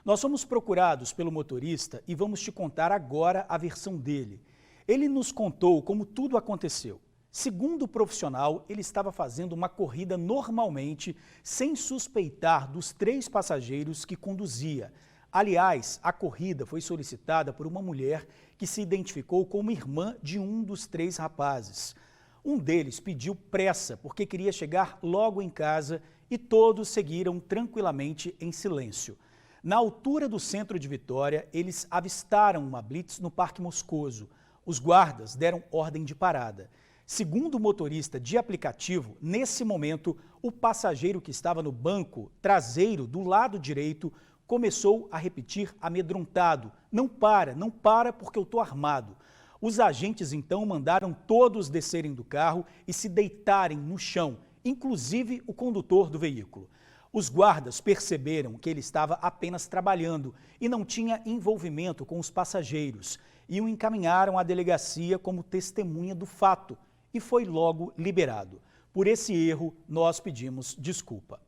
Nós fomos procurados pelo motorista e vamos te contar agora a versão dele. Ele nos contou como tudo aconteceu. Segundo o profissional, ele estava fazendo uma corrida normalmente, sem suspeitar dos 3 passageiros que conduzia. Aliás, a corrida foi solicitada por uma mulher que se identificou como irmã de um dos 3 rapazes. Um deles pediu pressa porque queria chegar logo em casa e todos seguiram tranquilamente em silêncio. Na altura do centro de Vitória, eles avistaram uma blitz no Parque Moscoso. Os guardas deram ordem de parada. Segundo o motorista de aplicativo, nesse momento, o passageiro que estava no banco traseiro do lado direito começou a repetir amedrontado: não para porque eu estou armado. Os agentes então mandaram todos descerem do carro e se deitarem no chão, inclusive o condutor do veículo. Os guardas perceberam que ele estava apenas trabalhando e não tinha envolvimento com os passageiros e o encaminharam à delegacia como testemunha do fato. E foi logo liberado. Por esse erro, nós pedimos desculpa.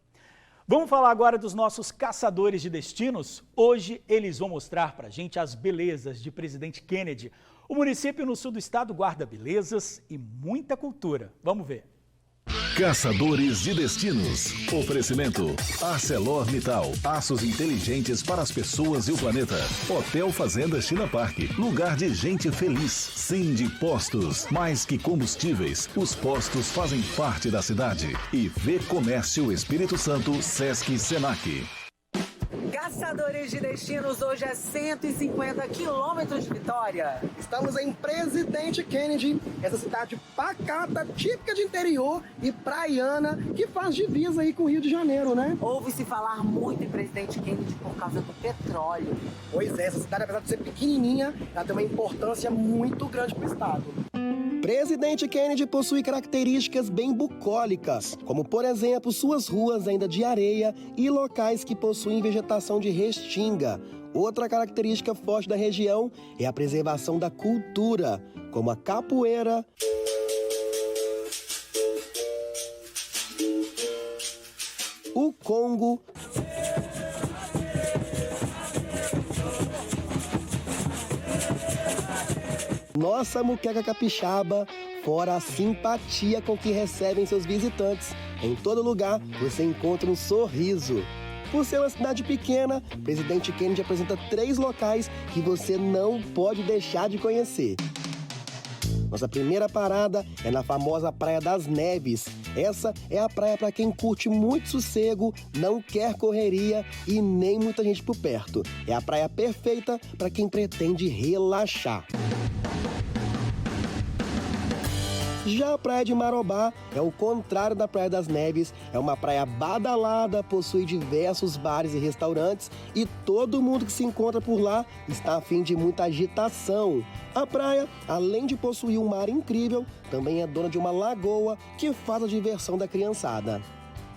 Vamos falar agora dos nossos caçadores de destinos? Hoje eles vão mostrar para a gente as belezas de Presidente Kennedy. O município no sul do estado guarda belezas e muita cultura. Vamos ver. Caçadores de destinos. Oferecimento ArcelorMittal. Aços inteligentes para as pessoas e o planeta. Hotel Fazenda China Park. Lugar de gente feliz. Cindy Postos. Mais que combustíveis, os postos fazem parte da cidade. E Vê Comércio Espírito Santo, Sesc Senac. Caçadores de destinos, hoje é 150 quilômetros de Vitória. Estamos em Presidente Kennedy, essa cidade pacata, típica de interior e praiana, que faz divisa aí com o Rio de Janeiro, né? Ouve-se falar muito em Presidente Kennedy por causa do petróleo. Pois é, essa cidade, apesar de ser pequenininha, ela tem uma importância muito grande para o estado. Presidente Kennedy possui características bem bucólicas, como, por exemplo, suas ruas ainda de areia e locais que possuem vegetação de restinga. Outra característica forte da região é a preservação da cultura, como a capoeira, o congo, nossa muqueca capixaba, fora a simpatia com que recebem seus visitantes. Em todo lugar você encontra um sorriso. Por ser uma cidade pequena, Presidente Kennedy apresenta 3 locais que você não pode deixar de conhecer. Nossa primeira parada é na famosa Praia das Neves. Essa é a praia para quem curte muito sossego, não quer correria e nem muita gente por perto. É a praia perfeita para quem pretende relaxar. Já a Praia de Marobá é o contrário da Praia das Neves, é uma praia badalada, possui diversos bares e restaurantes e todo mundo que se encontra por lá está a fim de muita agitação. A praia, além de possuir um mar incrível, também é dona de uma lagoa que faz a diversão da criançada.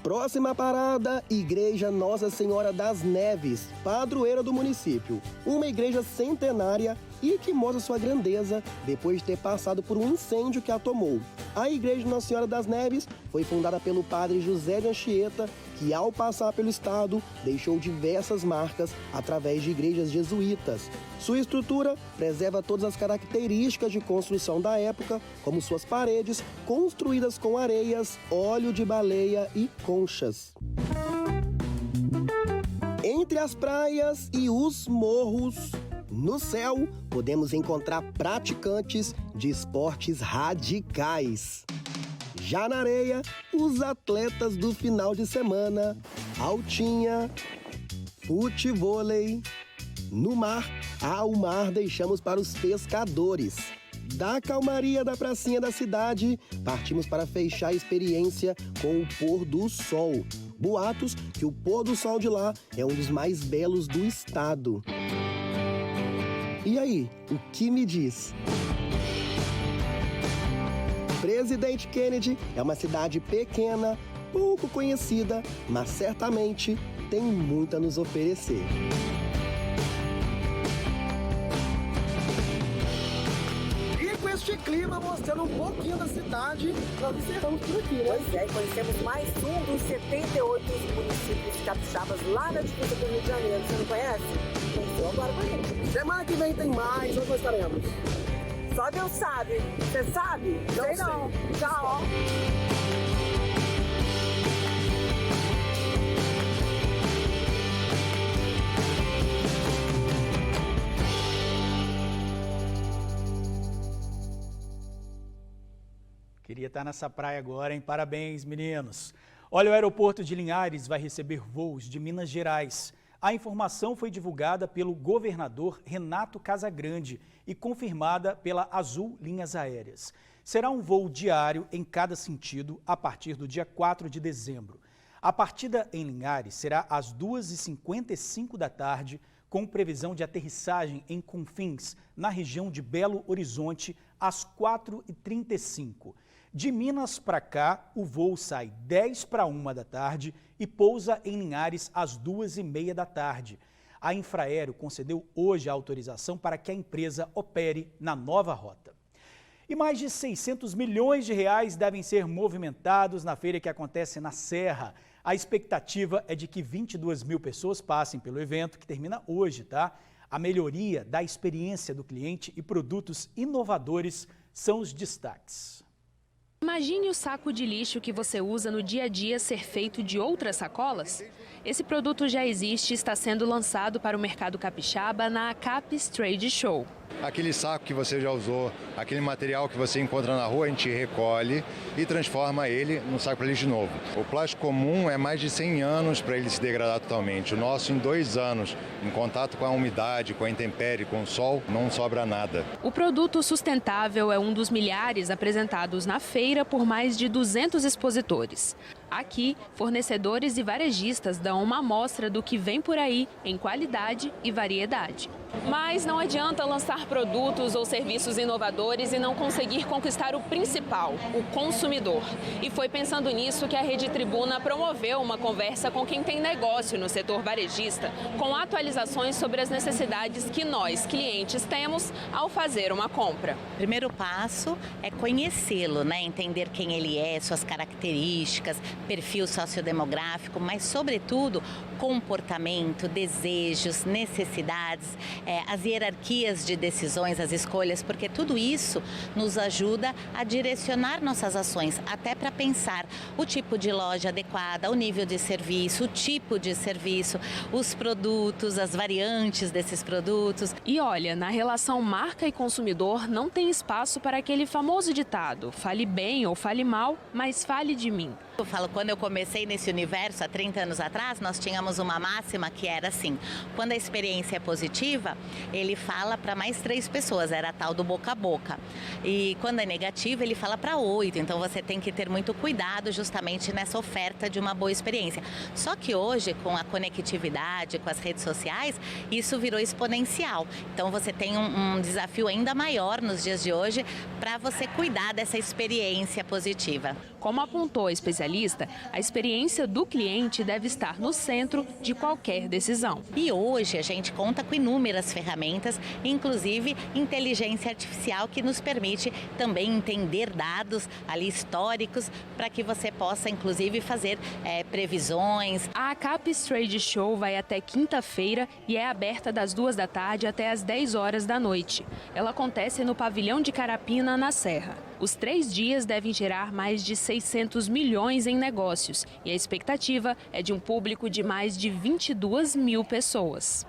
Próxima parada, Igreja Nossa Senhora das Neves, padroeira do município. Uma igreja centenária e que mostra sua grandeza depois de ter passado por um incêndio que a tomou. A Igreja Nossa Senhora das Neves foi fundada pelo padre José de Anchieta, que ao passar pelo estado deixou diversas marcas através de igrejas jesuítas. Sua estrutura preserva todas as características de construção da época, como suas paredes construídas com areias, óleo de baleia e conchas. Entre as praias e os morros, no céu, podemos encontrar praticantes de esportes radicais. Já na areia, os atletas do final de semana, altinha, futevôlei. No mar, ao mar deixamos para os pescadores. Da calmaria da pracinha da cidade, partimos para fechar a experiência com o pôr do sol. Boatos que o pôr do sol de lá é um dos mais belos do estado. E aí, o que me diz? Presidente Kennedy é uma cidade pequena, pouco conhecida, mas certamente tem muito a nos oferecer. E com este clima, mostrando um pouquinho da cidade, nós encerramos por aqui, né? Pois é, conhecemos mais um dos 78 municípios capixabas lá na divisa do Rio de Janeiro. Você não conhece? Conheceu agora com a gente. Semana que vem tem mais, onde nós estaremos? Só Deus sabe. Você sabe? Não sei não. Tchau. Queria estar nessa praia agora, hein? Parabéns, meninos. Olha, o aeroporto de Linhares vai receber voos de Minas Gerais. A informação foi divulgada pelo governador Renato Casagrande e confirmada pela Azul Linhas Aéreas. Será um voo diário em cada sentido a partir do dia 4 de dezembro. A partida em Linhares será às 2h55 da tarde, com previsão de aterrissagem em Confins, na região de Belo Horizonte, às 4h35. De Minas para cá, o voo sai 10h50 da tarde e pousa em Linhares às 2h30 da tarde. A Infraero concedeu hoje a autorização para que a empresa opere na nova rota. E mais de 600 milhões de reais devem ser movimentados na feira que acontece na Serra. A expectativa é de que 22 mil pessoas passem pelo evento, que termina hoje, tá? A melhoria da experiência do cliente e produtos inovadores são os destaques. Imagine o saco de lixo que você usa no dia a dia ser feito de outras sacolas? Esse produto já existe e está sendo lançado para o mercado capixaba na Capes Trade Show. Aquele saco que você já usou, aquele material que você encontra na rua, a gente recolhe e transforma ele num saco para lixo novo. O plástico comum é mais de 100 anos para ele se degradar totalmente. O nosso, em 2 anos, em contato com a umidade, com a intempérie, com o sol, não sobra nada. O produto sustentável é um dos milhares apresentados na feira por mais de 200 expositores. Aqui, fornecedores e varejistas dão uma amostra do que vem por aí em qualidade e variedade. Mas não adianta lançar produtos ou serviços inovadores e não conseguir conquistar o principal, o consumidor. E foi pensando nisso que a Rede Tribuna promoveu uma conversa com quem tem negócio no setor varejista, com atualizações sobre as necessidades que nós, clientes, temos ao fazer uma compra. O primeiro passo é conhecê-lo, né? Entender quem ele é, suas características, perfil sociodemográfico, mas, sobretudo, comportamento, desejos, necessidades, as hierarquias de decisões, as escolhas, porque tudo isso nos ajuda a direcionar nossas ações, até para pensar o tipo de loja adequada, o nível de serviço, o tipo de serviço, os produtos, as variantes desses produtos. E olha, na relação marca e consumidor não tem espaço para aquele famoso ditado: fale bem ou fale mal, mas fale de mim. Eu falo, quando eu comecei nesse universo há 30 anos atrás, nós tínhamos uma máxima que era assim: quando a experiência é positiva, ele fala para mais 3 pessoas, era a tal do boca a boca. E quando é negativa, ele fala para 8. Então você tem que ter muito cuidado justamente nessa oferta de uma boa experiência. Só que hoje, com a conectividade, com as redes sociais, isso virou exponencial. Então você tem um desafio ainda maior nos dias de hoje para você cuidar dessa experiência positiva. Como apontou a especialista especialista, a experiência do cliente deve estar no centro de qualquer decisão. E hoje a gente conta com inúmeras ferramentas, inclusive inteligência artificial, que nos permite também entender dados ali históricos para que você possa, inclusive, fazer previsões. A ACAPES Trade Show vai até quinta-feira e é aberta das 2 da tarde até as 10 horas da noite. Ela acontece no pavilhão de Carapina, na Serra. Os 3 dias devem gerar mais de 600 milhões em negócios e a expectativa é de um público de mais de 22 mil pessoas.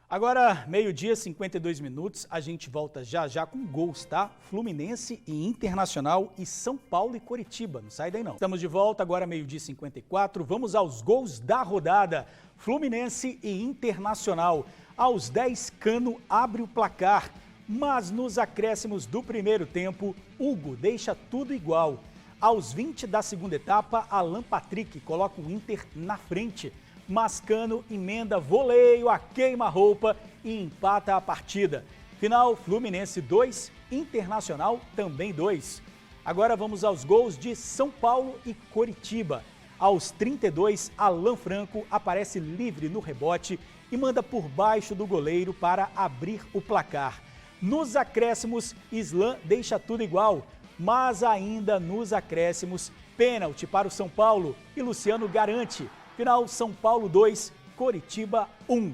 Agora, meio-dia, 52 minutos, a gente volta já com gols, tá? Fluminense e Internacional e São Paulo e Coritiba, não sai daí não. Estamos de volta, agora meio-dia 54, vamos aos gols da rodada. Fluminense e Internacional. Aos 10, Cano abre o placar, mas nos acréscimos do primeiro tempo, Hugo deixa tudo igual. Aos 20 da segunda etapa, Alan Patrick coloca o Inter na frente. Mascano emenda voleio a queima-roupa e empata a partida. Final, Fluminense 2, Internacional também 2. Agora vamos aos gols de São Paulo e Coritiba. Aos 32, Alan Franco aparece livre no rebote e manda por baixo do goleiro para abrir o placar. Nos acréscimos, Islan deixa tudo igual, mas ainda nos acréscimos, pênalti para o São Paulo e Luciano garante. Final, São Paulo 2, Coritiba 1.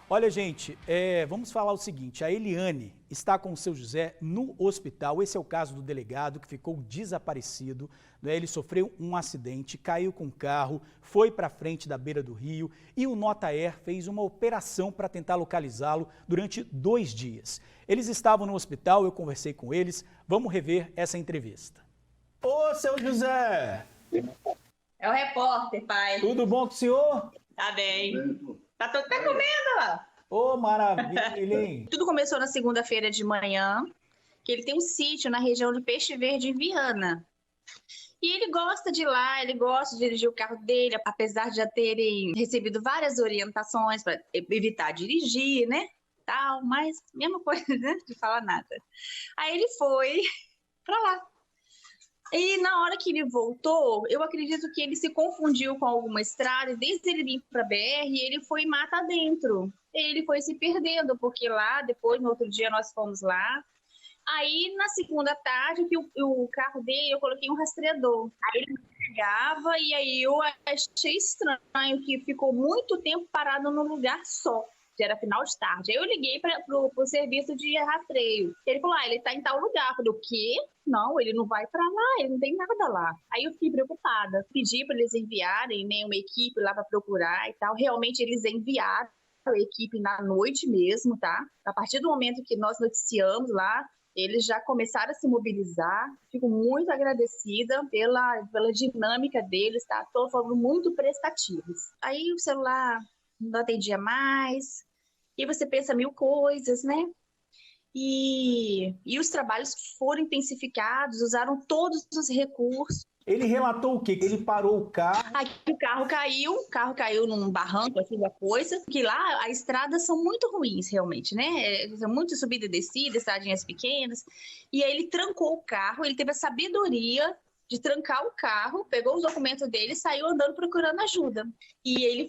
Olha, gente, vamos falar o seguinte, a Eliane está com o seu José no hospital. Esse é o caso do delegado que ficou desaparecido, né? Ele sofreu um acidente, caiu com o carro, foi para frente da beira do rio e o Nota Air fez uma operação para tentar localizá-lo durante 2 dias. Eles estavam no hospital, eu conversei com eles, vamos rever essa entrevista. Ô, seu José! É o repórter, pai. Tudo bom com o senhor? Tá bem. Tá todo até comendo, ó. Ô, maravilha, hein? Tudo começou na segunda-feira de manhã, que ele tem um sítio na região de Peixe Verde, em Viana. E ele gosta de ir lá, ele gosta de dirigir o carro dele, apesar de já terem recebido várias orientações para evitar dirigir, né? Tal, mas mesma coisa, né? De falar nada. Aí ele foi para lá. E na hora que ele voltou, eu acredito que ele se confundiu com alguma estrada, e desde ele vir para a BR, ele foi mata dentro. Ele foi se perdendo, porque lá, depois, no outro dia, nós fomos lá. Aí, na segunda tarde, que o carro dele, eu coloquei um rastreador. Aí ele me pegava, e aí eu achei estranho que ficou muito tempo parado num lugar só. Já era final de tarde. Aí eu liguei para o serviço de rastreio. Ele falou, ele está em tal lugar. Eu falei, o quê? Não, ele não vai para lá, ele não tem nada lá. Aí eu fiquei preocupada. Pedi para eles enviarem, né, uma equipe lá para procurar e tal. Realmente eles enviaram a equipe na noite mesmo, tá? A partir do momento que nós noticiamos lá, eles já começaram a se mobilizar. Fico muito agradecida pela dinâmica deles, tá? Foram muito prestativos. Aí o celular não atendia mais, e você pensa 1000 coisas, né? E os trabalhos foram intensificados, usaram todos os recursos. Ele relatou o quê? Que ele parou o carro? Aqui o carro caiu num barranco, aquela coisa, que lá as estradas são muito ruins, realmente, né? São muito subida e descida, estradinhas pequenas, e aí ele trancou o carro, ele teve a sabedoria de trancar o carro, pegou os documentos dele e saiu andando procurando ajuda. E ele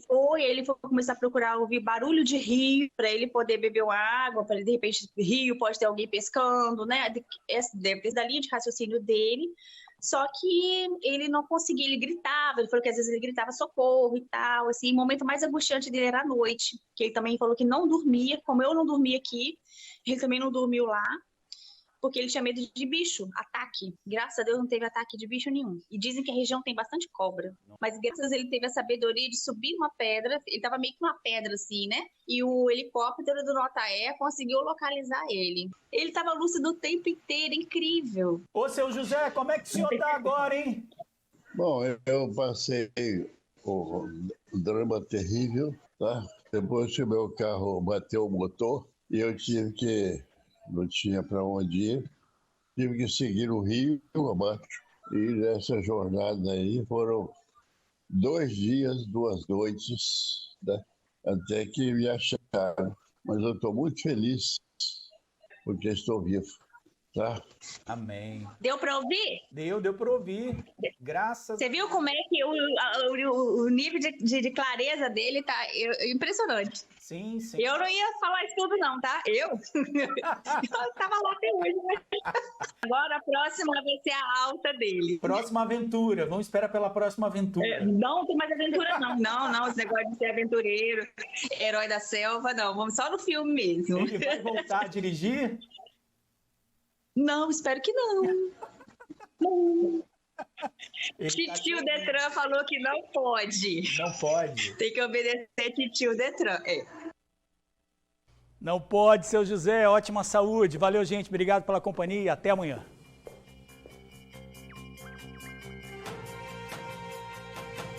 foi começar a procurar ouvir barulho de rio, para ele poder beber uma água, para de repente rio pode ter alguém pescando, né? Deve ter da linha de raciocínio dele. Só que ele não conseguia, ele gritava, ele falou que às vezes ele gritava socorro e tal, assim, o momento mais angustiante dele era à noite, que ele também falou que não dormia, como eu não dormia aqui, ele também não dormiu lá, porque ele tinha medo de bicho, ataque. Graças a Deus não teve ataque de bicho nenhum. E dizem que a região tem bastante cobra. Mas graças a Deus ele teve a sabedoria de subir uma pedra, ele estava meio que uma pedra assim, né? E o helicóptero do Nota Air conseguiu localizar ele. Ele estava lúcido o tempo inteiro, incrível. Ô, seu José, como é que o senhor está agora, hein? Bom, eu passei um drama terrível, tá? Depois que meu carro bateu o motor, e eu tive que... não tinha para onde ir, tive que seguir o rio abaixo. E nessa jornada aí foram 2 dias, 2 noites, né? Até que me acharam. Mas eu estou muito feliz porque estou vivo. tá? Amém. Deu para ouvir? Deu para ouvir. Graças. Você viu como é que o nível de clareza dele tá impressionante. Sim. Eu não ia falar isso tudo não, tá? Eu estava lá até hoje. Né? Agora a próxima vai ser a alta dele. Próxima aventura. Vamos esperar pela próxima aventura. Não tem mais aventura não. Não, esse negócio de ser aventureiro, herói da selva, não. Vamos só no filme mesmo. Ele vai voltar a dirigir? Não, espero que não. Titio Detran falou que não pode. Não pode. Tem que obedecer Titio Detran. Não pode, seu José. Ótima saúde. Valeu, gente. Obrigado pela companhia e até amanhã.